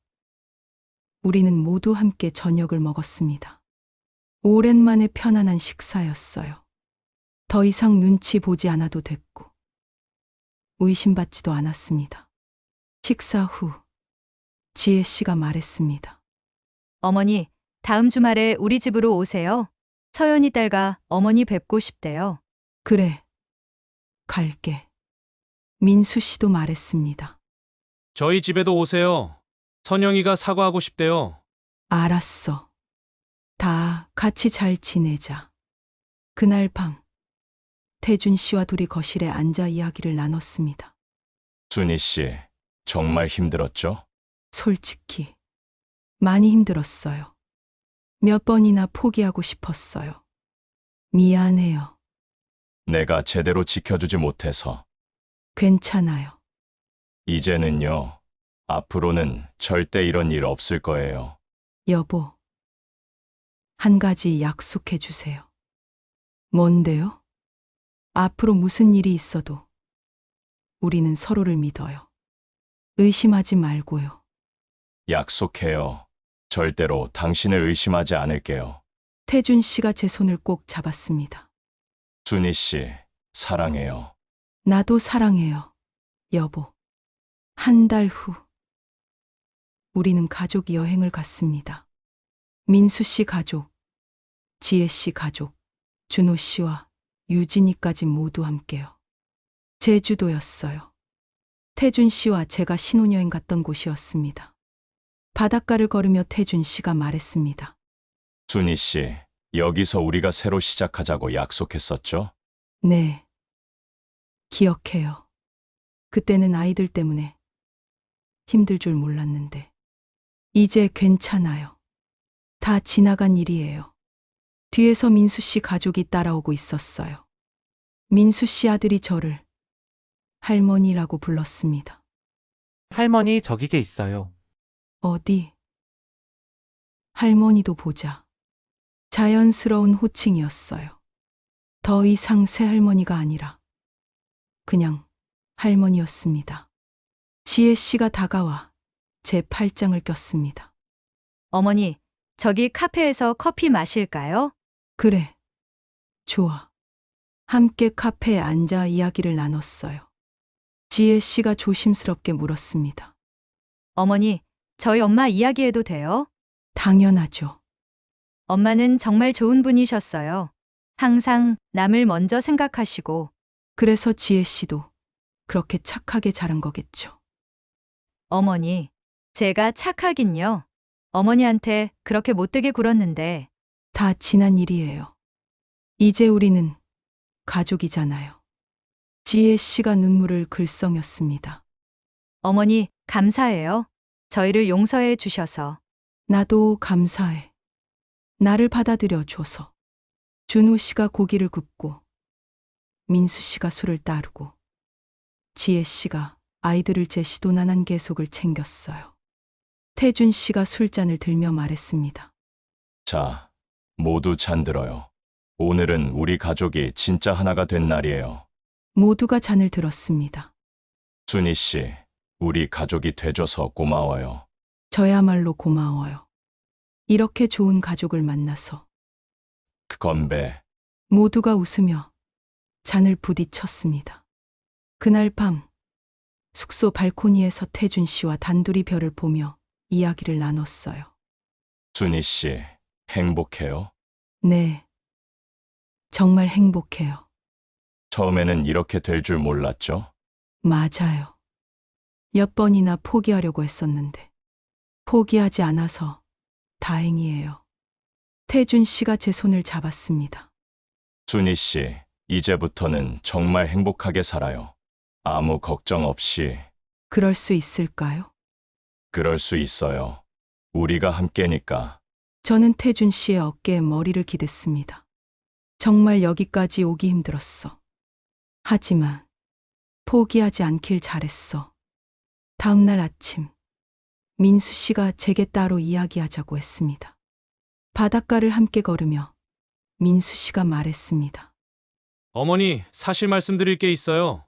우리는 모두 함께 저녁을 먹었습니다. 오랜만에 편안한 식사였어요. 더 이상 눈치 보지 않아도 됐고, 의심받지도 않았습니다. 식사 후, 지혜 씨가 말했습니다. 어머니, 다음 주말에 우리 집으로 오세요. 서연이 딸과 어머니 뵙고 싶대요. 그래, 갈게. 민수 씨도 말했습니다. 저희 집에도 오세요. 선영이가 사과하고 싶대요. 알았어. 다 같이 잘 지내자. 그날 밤, 태준 씨와 둘이 거실에 앉아 이야기를 나눴습니다. 순희 씨, 정말 힘들었죠? 솔직히, 많이 힘들었어요. 몇 번이나 포기하고 싶었어요. 미안해요. 내가 제대로 지켜주지 못해서. 괜찮아요. 이제는요, 앞으로는 절대 이런 일 없을 거예요. 여보, 한 가지 약속해 주세요. 뭔데요? 앞으로 무슨 일이 있어도 우리는 서로를 믿어요. 의심하지 말고요. 약속해요. 절대로 당신을 의심하지 않을게요. 태준 씨가 제 손을 꼭 잡았습니다. 순희 씨, 사랑해요. 나도 사랑해요, 여보. 한 달 후, 우리는 가족 여행을 갔습니다. 민수 씨 가족, 지혜 씨 가족, 준호 씨와 유진이까지 모두 함께요. 제주도였어요. 태준 씨와 제가 신혼여행 갔던 곳이었습니다. 바닷가를 걸으며 태준 씨가 말했습니다. 순희 씨, 여기서 우리가 새로 시작하자고 약속했었죠? 네, 기억해요. 그때는 아이들 때문에 힘들 줄 몰랐는데, 이제 괜찮아요. 다 지나간 일이에요. 뒤에서 민수 씨 가족이 따라오고 있었어요. 민수 씨 아들이 저를 할머니라고 불렀습니다. 할머니 저기게 있어요. 어디? 할머니도 보자. 자연스러운 호칭이었어요. 더 이상 새할머니가 아니라 그냥 할머니였습니다. 지혜 씨가 다가와 제 팔짱을 꼈습니다. 어머니, 저기 카페에서 커피 마실까요? 그래, 좋아. 함께 카페에 앉아 이야기를 나눴어요. 지혜 씨가 조심스럽게 물었습니다. 어머니, 저희 엄마 이야기해도 돼요? 당연하죠. 엄마는 정말 좋은 분이셨어요. 항상 남을 먼저 생각하시고. 그래서 지혜 씨도 그렇게 착하게 자란 거겠죠. 어머니, 제가 착하긴요. 어머니한테 그렇게 못되게 굴었는데. 다 지난 일이에요. 이제 우리는 가족이잖아요. 지혜 씨가 눈물을 글썽였습니다. 어머니, 감사해요. 저희를 용서해 주셔서. 나도 감사해. 나를 받아들여 줘서. 준호 씨가 고기를 굽고, 민수 씨가 술을 따르고, 지혜 씨가 아이들을 제 시도난한 계속을 챙겼어요. 태준 씨가 술잔을 들며 말했습니다. 자, 모두 잔들어요. 오늘은 우리 가족이 진짜 하나가 된 날이에요. 모두가 잔을 들었습니다. 순희 씨, 우리 가족이 돼줘서 고마워요. 저야말로 고마워요. 이렇게 좋은 가족을 만나서. 건배. 모두가 웃으며 잔을 부딪혔습니다. 그날 밤 숙소 발코니에서 태준 씨와 단둘이 별을 보며 이야기를 나눴어요. 순희 씨, 행복해요? 네. 정말 행복해요. 처음에는 이렇게 될 줄 몰랐죠? 맞아요. 몇 번이나 포기하려고 했었는데 포기하지 않아서 다행이에요. 태준 씨가 제 손을 잡았습니다. 순희 씨, 이제부터는 정말 행복하게 살아요. 아무 걱정 없이. 그럴 수 있을까요? 그럴 수 있어요. 우리가 함께니까. 저는 태준 씨의 어깨에 머리를 기댔습니다. 정말 여기까지 오기 힘들었어. 하지만 포기하지 않길 잘했어. 다음 날 아침, 민수 씨가 제게 따로 이야기하자고 했습니다. 바닷가를 함께 걸으며 민수 씨가 말했습니다. 어머니, 사실 말씀드릴 게 있어요.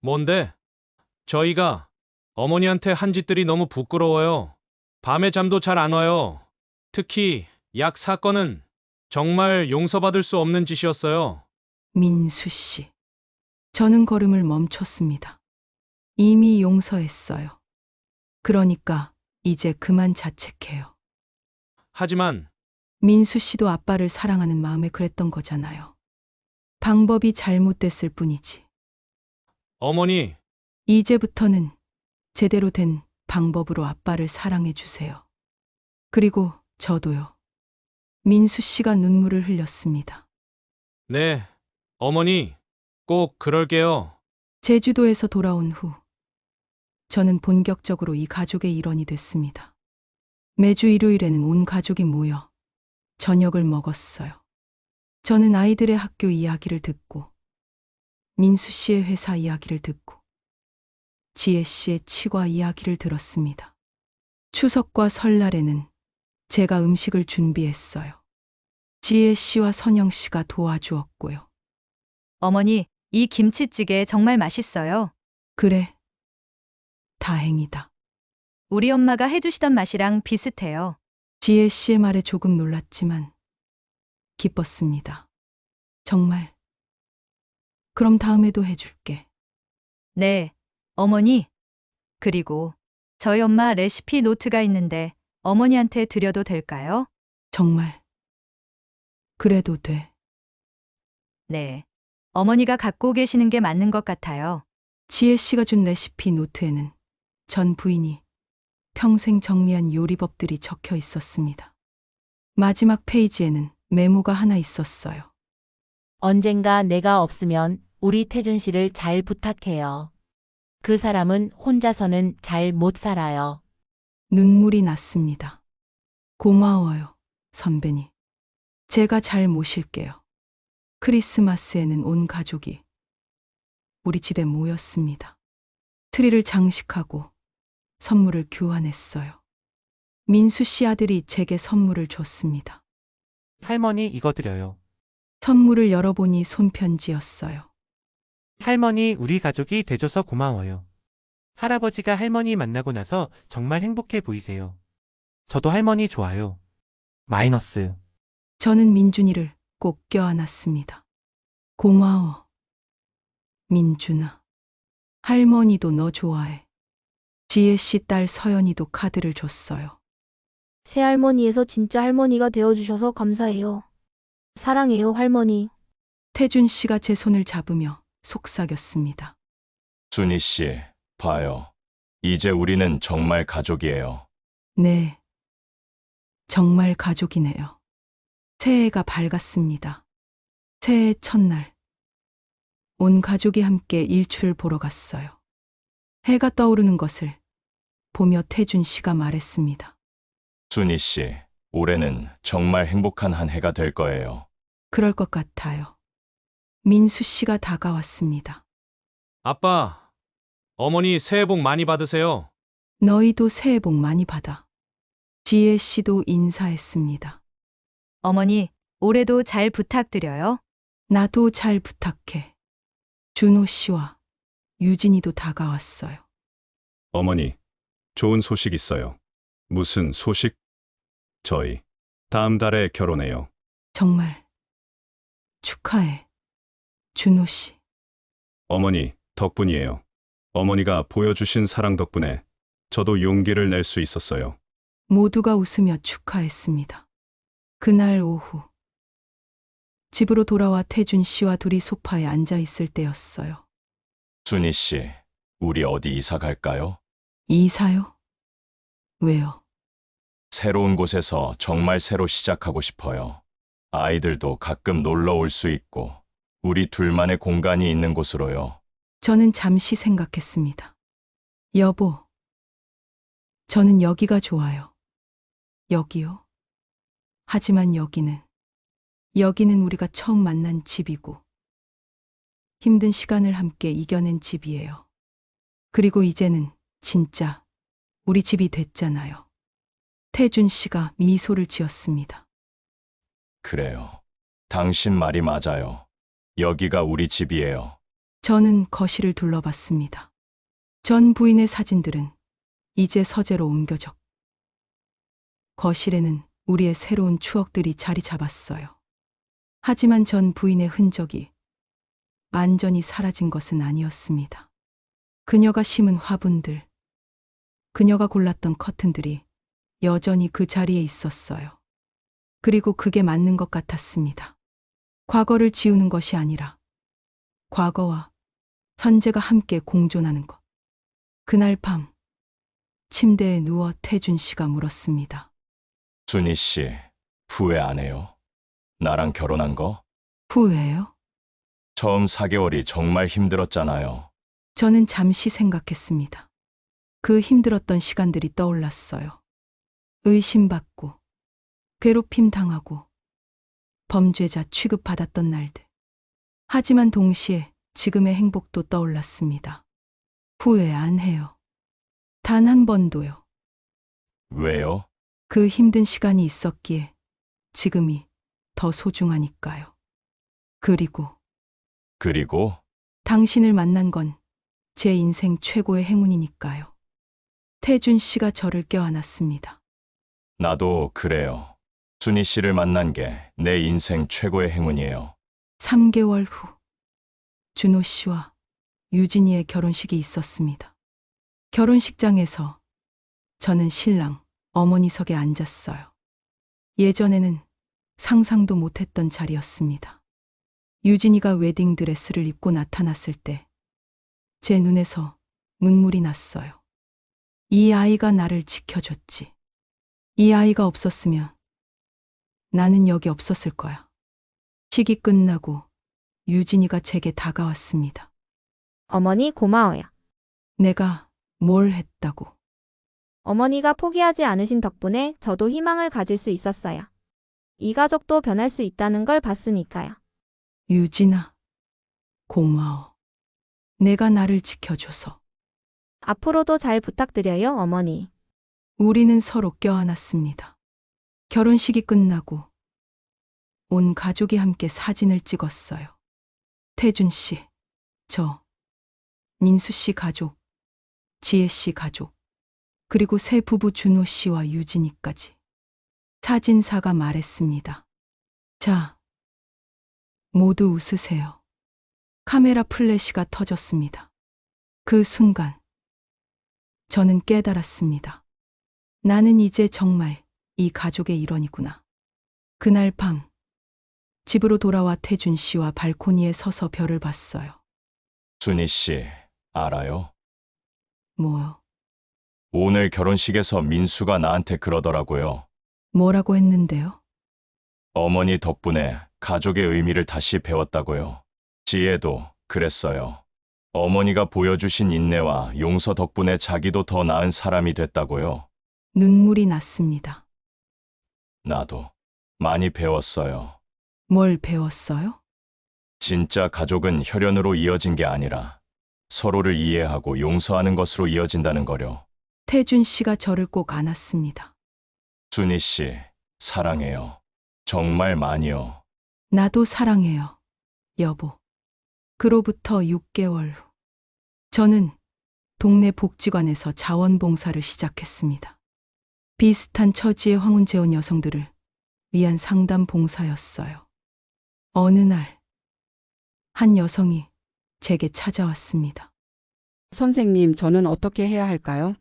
뭔데? 저희가 어머니한테 한 짓들이 너무 부끄러워요. 밤에 잠도 잘 안 와요. 특히 약 사건은 정말 용서받을 수 없는 짓이었어요. 민수 씨. 저는 걸음을 멈췄습니다. 이미 용서했어요. 그러니까 이제 그만 자책해요. 하지만 민수 씨도 아빠를 사랑하는 마음에 그랬던 거잖아요. 방법이 잘못됐을 뿐이지. 어머니, 이제부터는 제대로 된 방법으로 아빠를 사랑해 주세요. 그리고 저도요. 민수 씨가 눈물을 흘렸습니다. 네, 어머니, 꼭 그럴게요. 제주도에서 돌아온 후 저는 본격적으로 이 가족의 일원이 됐습니다. 매주 일요일에는 온 가족이 모여 저녁을 먹었어요. 저는 아이들의 학교 이야기를 듣고 민수 씨의 회사 이야기를 듣고 지혜 씨의 치과 이야기를 들었습니다. 추석과 설날에는 제가 음식을 준비했어요. 지혜 씨와 선영 씨가 도와주었고요. 어머니, 이 김치찌개 정말 맛있어요. 그래. 다행이다. 우리 엄마가 해주시던 맛이랑 비슷해요. 지혜 씨의 말에 조금 놀랐지만 기뻤습니다. 정말. 그럼 다음에도 해줄게. 네, 어머니. 그리고 저희 엄마 레시피 노트가 있는데 어머니한테 드려도 될까요? 정말. 그래도 돼. 네. 어머니가 갖고 계시는 게 맞는 것 같아요. 지혜 씨가 준 레시피 노트에는 전 부인이 평생 정리한 요리법들이 적혀 있었습니다. 마지막 페이지에는 메모가 하나 있었어요. 언젠가 내가 없으면 우리 태준 씨를 잘 부탁해요. 그 사람은 혼자서는 잘 못 살아요. 눈물이 났습니다. 고마워요, 선배님. 제가 잘 모실게요. 크리스마스에는 온 가족이 우리 집에 모였습니다. 트리를 장식하고 선물을 교환했어요. 민수 씨 아들이 제게 선물을 줬습니다. 할머니 이거 드려요. 선물을 열어보니 손편지였어요. 할머니 우리 가족이 돼줘서 고마워요. 할아버지가 할머니 만나고 나서 정말 행복해 보이세요. 저도 할머니 좋아요. 마이너스. 저는 민준이를 꼭 껴안았습니다. 고마워. 민준아. 할머니도 너 좋아해. 지혜 씨 딸 서연이도 카드를 줬어요. 새할머니에서 진짜 할머니가 되어주셔서 감사해요. 사랑해요, 할머니. 태준 씨가 제 손을 잡으며 속삭였습니다. 순희 씨, 봐요. 이제 우리는 정말 가족이에요. 네. 정말 가족이네요. 새해가 밝았습니다. 새해 첫날. 온 가족이 함께 일출을 보러 갔어요. 해가 떠오르는 것을 보며 태준 씨가 말했습니다. 순희 씨, 올해는 정말 행복한 한 해가 될 거예요. 그럴 것 같아요. 민수 씨가 다가왔습니다. 아빠, 어머니 새해 복 많이 받으세요. 너희도 새해 복 많이 받아. 지혜 씨도 인사했습니다. 어머니, 올해도 잘 부탁드려요. 나도 잘 부탁해. 준호 씨와 유진이도 다가왔어요. 어머니, 좋은 소식 있어요. 무슨 소식? 저희 다음 달에 결혼해요. 정말 축하해, 준호 씨. 어머니, 덕분이에요. 어머니가 보여주신 사랑 덕분에 저도 용기를 낼 수 있었어요. 모두가 웃으며 축하했습니다. 그날 오후 집으로 돌아와 태준 씨와 둘이 소파에 앉아 있을 때였어요. 준희 씨, 우리 어디 이사 갈까요? 이사요? 왜요? 새로운 곳에서 정말 새로 시작하고 싶어요. 아이들도 가끔 놀러 올 수 있고, 우리 둘만의 공간이 있는 곳으로요. 저는 잠시 생각했습니다. 여보, 저는 여기가 좋아요. 여기요? 하지만 여기는 우리가 처음 만난 집이고, 힘든 시간을 함께 이겨낸 집이에요. 그리고 이제는 진짜 우리 집이 됐잖아요. 태준 씨가 미소를 지었습니다. 그래요. 당신 말이 맞아요. 여기가 우리 집이에요. 저는 거실을 둘러봤습니다. 전 부인의 사진들은 이제 서재로 옮겨졌고, 거실에는 우리의 새로운 추억들이 자리 잡았어요. 하지만 전 부인의 흔적이 완전히 사라진 것은 아니었습니다. 그녀가 심은 화분들, 그녀가 골랐던 커튼들이 여전히 그 자리에 있었어요. 그리고 그게 맞는 것 같았습니다. 과거를 지우는 것이 아니라 과거와 현재가 함께 공존하는 것. 그날 밤 침대에 누워 태준 씨가 물었습니다. 준희 씨, 후회 안 해요? 나랑 결혼한 거? 후회요? 처음 4개월이 정말 힘들었잖아요. 저는 잠시 생각했습니다. 그 힘들었던 시간들이 떠올랐어요. 의심받고, 괴롭힘 당하고, 범죄자 취급받았던 날들. 하지만 동시에 지금의 행복도 떠올랐습니다. 후회 안 해요. 단 한 번도요. 왜요? 그 힘든 시간이 있었기에 지금이 더 소중하니까요. 그리고 당신을 만난 건 제 인생 최고의 행운이니까요. 태준 씨가 저를 껴안았습니다. 나도 그래요. 준희 씨를 만난 게 내 인생 최고의 행운이에요. 3개월 후 준호 씨와 유진이의 결혼식이 있었습니다. 결혼식장에서 저는 신랑 어머니석에 앉았어요. 예전에는 상상도 못했던 자리였습니다. 유진이가 웨딩드레스를 입고 나타났을 때 제 눈에서 눈물이 났어요. 이 아이가 나를 지켜줬지. 이 아이가 없었으면 나는 여기 없었을 거야. 식이 끝나고 유진이가 제게 다가왔습니다. 어머니 고마워요. 내가 뭘 했다고? 어머니가 포기하지 않으신 덕분에 저도 희망을 가질 수 있었어요. 이 가족도 변할 수 있다는 걸 봤으니까요. 유진아, 고마워. 내가 나를 지켜줘서. 앞으로도 잘 부탁드려요, 어머니. 우리는 서로 껴안았습니다. 결혼식이 끝나고 온 가족이 함께 사진을 찍었어요. 태준 씨, 저, 민수 씨 가족, 지혜 씨 가족, 그리고 새 부부 준호 씨와 유진이까지. 사진사가 말했습니다. 자, 모두 웃으세요. 카메라 플래시가 터졌습니다. 그 순간 저는 깨달았습니다. 나는 이제 정말 이 가족의 일원이구나. 그날 밤 집으로 돌아와 태준 씨와 발코니에 서서 별을 봤어요. 준희 씨, 알아요? 뭐요? 오늘 결혼식에서 민수가 나한테 그러더라고요. 뭐라고 했는데요? 어머니 덕분에 가족의 의미를 다시 배웠다고요. 지혜도 그랬어요. 어머니가 보여주신 인내와 용서 덕분에 자기도 더 나은 사람이 됐다고요. 눈물이 났습니다. 나도 많이 배웠어요. 뭘 배웠어요? 진짜 가족은 혈연으로 이어진 게 아니라 서로를 이해하고 용서하는 것으로 이어진다는 거요. 태준 씨가 저를 꼭 안았습니다. 준희 씨, 사랑해요. 정말 많이요. 나도 사랑해요, 여보. 그로부터 6개월 후, 저는 동네 복지관에서 자원봉사를 시작했습니다. 비슷한 처지의 황혼재혼 여성들을 위한 상담 봉사였어요. 어느 날, 한 여성이 제게 찾아왔습니다. 선생님, 저는 어떻게 해야 할까요?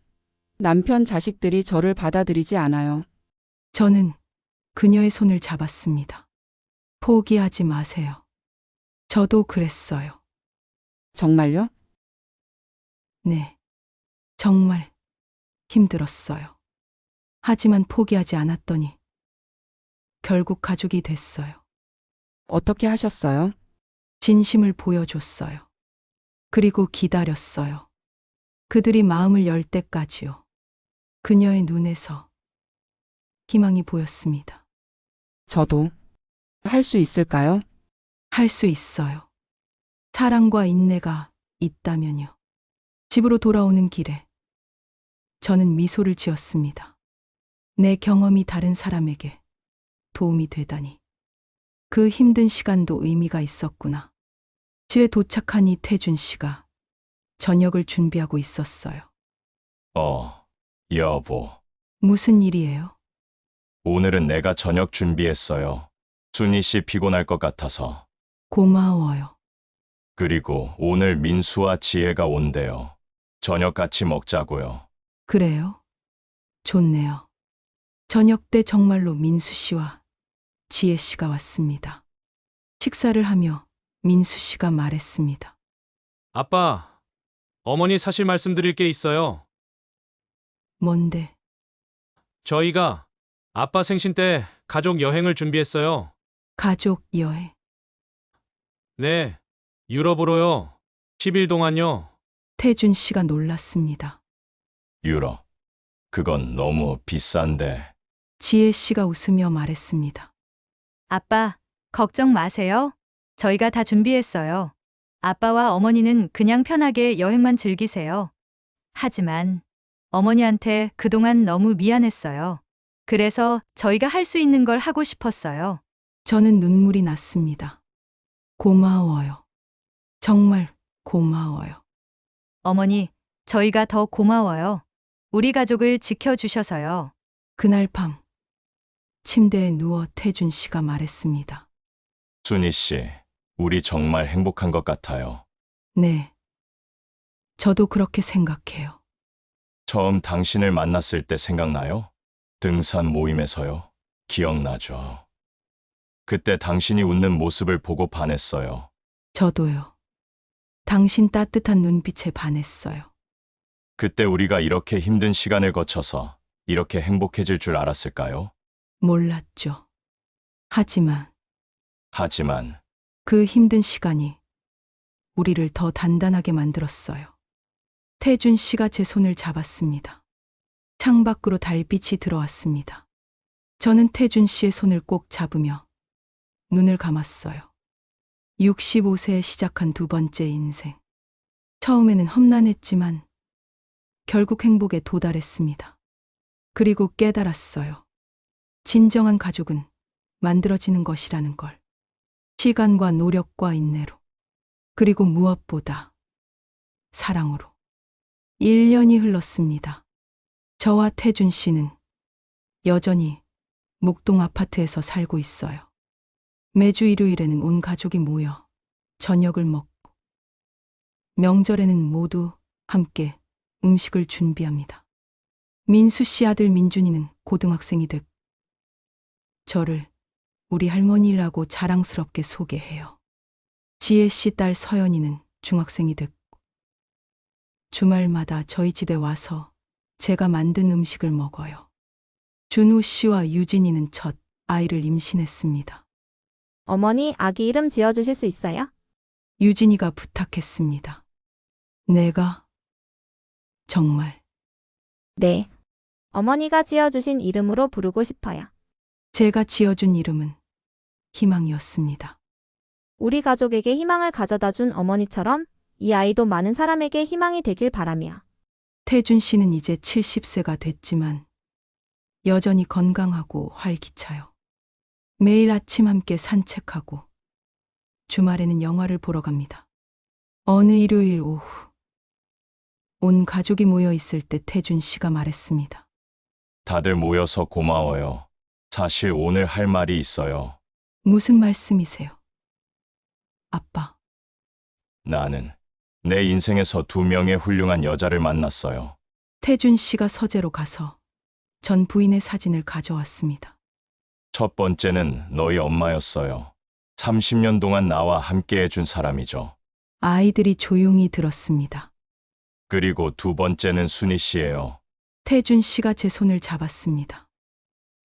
남편 자식들이 저를 받아들이지 않아요. 저는 그녀의 손을 잡았습니다. 포기하지 마세요. 저도 그랬어요. 정말요? 네. 정말 힘들었어요. 하지만 포기하지 않았더니 결국 가족이 됐어요. 어떻게 하셨어요? 진심을 보여줬어요. 그리고 기다렸어요. 그들이 마음을 열 때까지요. 그녀의 눈에서 희망이 보였습니다. 저도 할 수 있을까요? 할 수 있어요. 사랑과 인내가 있다면요. 집으로 돌아오는 길에 저는 미소를 지었습니다. 내 경험이 다른 사람에게 도움이 되다니. 그 힘든 시간도 의미가 있었구나. 집에 도착한 태준 씨가 저녁을 준비하고 있었어요. 여보. 무슨 일이에요? 오늘은 내가 저녁 준비했어요. 순희 씨 피곤할 것 같아서. 고마워요. 그리고 오늘 민수와 지혜가 온대요. 저녁 같이 먹자고요. 그래요? 좋네요. 저녁 때 정말로 민수 씨와 지혜 씨가 왔습니다. 식사를 하며 민수 씨가 말했습니다. 아빠, 어머니 사실 말씀드릴 게 있어요. 뭔데? 저희가 아빠 생신 때 가족 여행을 준비했어요. 가족 여행? 네, 유럽으로요. 10일 동안요. 태준 씨가 놀랐습니다. 유럽. 그건 너무 비싼데. 지혜 씨가 웃으며 말했습니다. 아빠, 걱정 마세요. 저희가 다 준비했어요. 아빠와 어머니는 그냥 편하게 여행만 즐기세요. 하지만 어머니한테 그동안 너무 미안했어요. 그래서 저희가 할 수 있는 걸 하고 싶었어요. 저는 눈물이 났습니다. 고마워요. 정말 고마워요. 어머니, 저희가 더 고마워요. 우리 가족을 지켜주셔서요. 그날 밤 침대에 누워 태준 씨가 말했습니다. 순희 씨, 우리 정말 행복한 것 같아요. 네. 저도 그렇게 생각해요. 처음 당신을 만났을 때 생각나요? 등산 모임에서요. 기억나죠? 그때 당신이 웃는 모습을 보고 반했어요. 저도요. 당신 따뜻한 눈빛에 반했어요. 그때 우리가 이렇게 힘든 시간을 거쳐서 이렇게 행복해질 줄 알았을까요? 몰랐죠. 하지만 그 힘든 시간이 우리를 더 단단하게 만들었어요. 태준 씨가 제 손을 잡았습니다. 창밖으로 달빛이 들어왔습니다. 저는 태준 씨의 손을 꼭 잡으며 눈을 감았어요. 65세에 시작한 두 번째 인생. 처음에는 험난했지만 결국 행복에 도달했습니다. 그리고 깨달았어요. 진정한 가족은 만들어지는 것이라는 걸. 시간과 노력과 인내로. 그리고 무엇보다 사랑으로. 1년이 흘렀습니다. 저와 태준 씨는 여전히 목동 아파트에서 살고 있어요. 매주 일요일에는 온 가족이 모여 저녁을 먹고 명절에는 모두 함께 음식을 준비합니다. 민수 씨 아들 민준이는 고등학생이 됐고 저를 우리 할머니라고 자랑스럽게 소개해요. 지혜 씨 딸 서연이는 중학생이 됐고 주말마다 저희 집에 와서 제가 만든 음식을 먹어요. 준우 씨와 유진이는 첫 아이를 임신했습니다. 어머니, 아기 이름 지어주실 수 있어요? 유진이가 부탁했습니다. 내가? 정말? 네. 어머니가 지어주신 이름으로 부르고 싶어요. 제가 지어준 이름은 희망이었습니다. 우리 가족에게 희망을 가져다 준 어머니처럼 이 아이도 많은 사람에게 희망이 되길 바라며. 태준 씨는 이제 70세가 됐지만 여전히 건강하고 활기차요. 매일 아침 함께 산책하고 주말에는 영화를 보러 갑니다. 어느 일요일 오후 온 가족이 모여 있을 때 태준 씨가 말했습니다. 다들 모여서 고마워요. 사실 오늘 할 말이 있어요. 무슨 말씀이세요? 아빠, 나는 내 인생에서 2명의 훌륭한 여자를 만났어요. 태준 씨가 서재로 가서 전 부인의 사진을 가져왔습니다. 첫 번째는 너희 엄마였어요. 30년 동안 나와 함께 해준 사람이죠. 아이들이 조용히 들었습니다. 그리고 2번째는 순희 씨예요. 태준 씨가 제 손을 잡았습니다.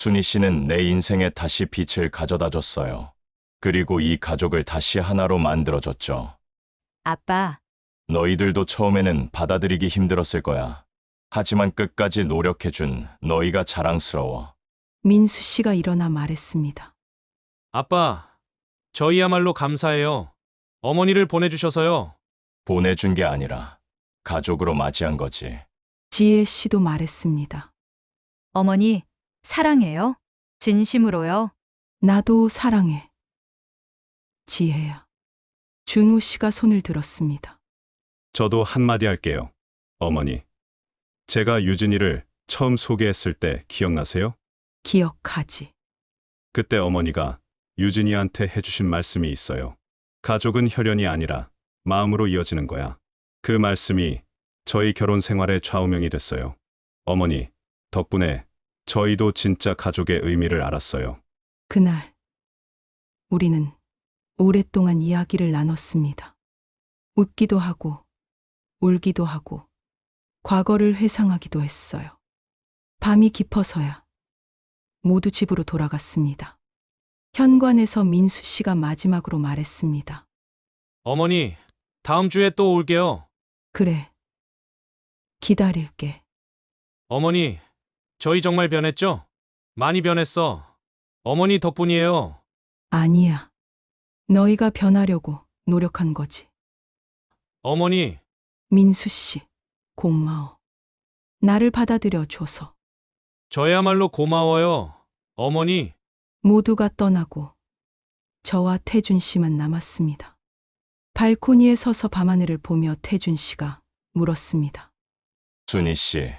순희 씨는 내 인생에 다시 빛을 가져다 줬어요. 그리고 이 가족을 다시 하나로 만들어줬죠. 아빠, 너희들도 처음에는 받아들이기 힘들었을 거야. 하지만 끝까지 노력해준 너희가 자랑스러워. 민수 씨가 일어나 말했습니다. 아빠, 저희야말로 감사해요. 어머니를 보내주셔서요. 보내준 게 아니라 가족으로 맞이한 거지. 지혜 씨도 말했습니다. 어머니, 사랑해요. 진심으로요. 나도 사랑해. 지혜야. 준우 씨가 손을 들었습니다. 저도 한마디 할게요. 어머니. 제가 유진이를 처음 소개했을 때 기억나세요? 기억하지. 그때 어머니가 유진이한테 해주신 말씀이 있어요. 가족은 혈연이 아니라 마음으로 이어지는 거야. 그 말씀이 저희 결혼 생활의 좌우명이 됐어요. 어머니, 덕분에 저희도 진짜 가족의 의미를 알았어요. 그날 우리는 오랫동안 이야기를 나눴습니다. 웃기도 하고 울기도 하고 과거를 회상하기도 했어요. 밤이 깊어서야 모두 집으로 돌아갔습니다. 현관에서 민수 씨가 마지막으로 말했습니다. 어머니, 다음 주에 또 올게요. 그래. 기다릴게. 어머니, 저희 정말 변했죠? 많이 변했어. 어머니 덕분이에요. 아니야. 너희가 변하려고 노력한 거지. 어머니, 민수 씨, 고마워. 나를 받아들여 줘서. 저야말로 고마워요. 어머니, 모두가 떠나고 저와 태준 씨만 남았습니다. 발코니에 서서 밤하늘을 보며 태준 씨가 물었습니다. 순희 씨,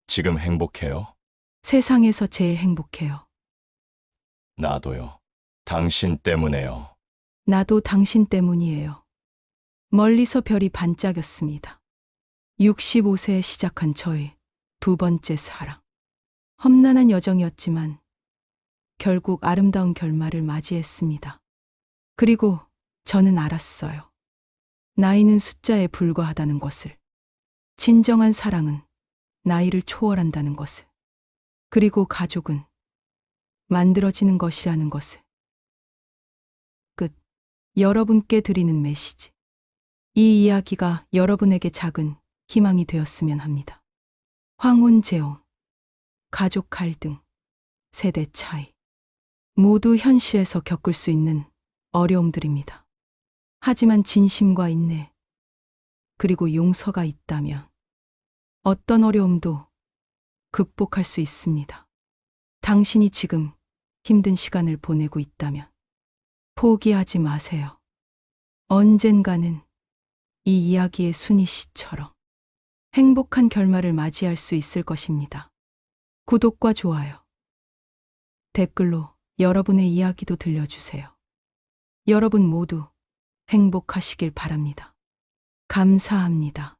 지금 행복해요? 세상에서 제일 행복해요. 나도요. 당신 때문에요. 나도 당신 때문이에요. 멀리서 별이 반짝였습니다. 65세에 시작한 저의 2번째 사랑. 험난한 여정이었지만 결국 아름다운 결말을 맞이했습니다. 그리고 저는 알았어요. 나이는 숫자에 불과하다는 것을. 진정한 사랑은 나이를 초월한다는 것을. 그리고 가족은 만들어지는 것이라는 것을. 끝. 여러분께 드리는 메시지. 이 이야기가 여러분에게 작은 희망이 되었으면 합니다. 황혼제옹, 가족 갈등, 세대 차이. 모두 현실에서 겪을 수 있는 어려움들입니다. 하지만 진심과 인내, 그리고 용서가 있다면 어떤 어려움도 극복할 수 있습니다. 당신이 지금 힘든 시간을 보내고 있다면 포기하지 마세요. 언젠가는 이 이야기의 순희 씨처럼 행복한 결말을 맞이할 수 있을 것입니다. 구독과 좋아요, 댓글로 여러분의 이야기도 들려주세요. 여러분 모두 행복하시길 바랍니다. 감사합니다.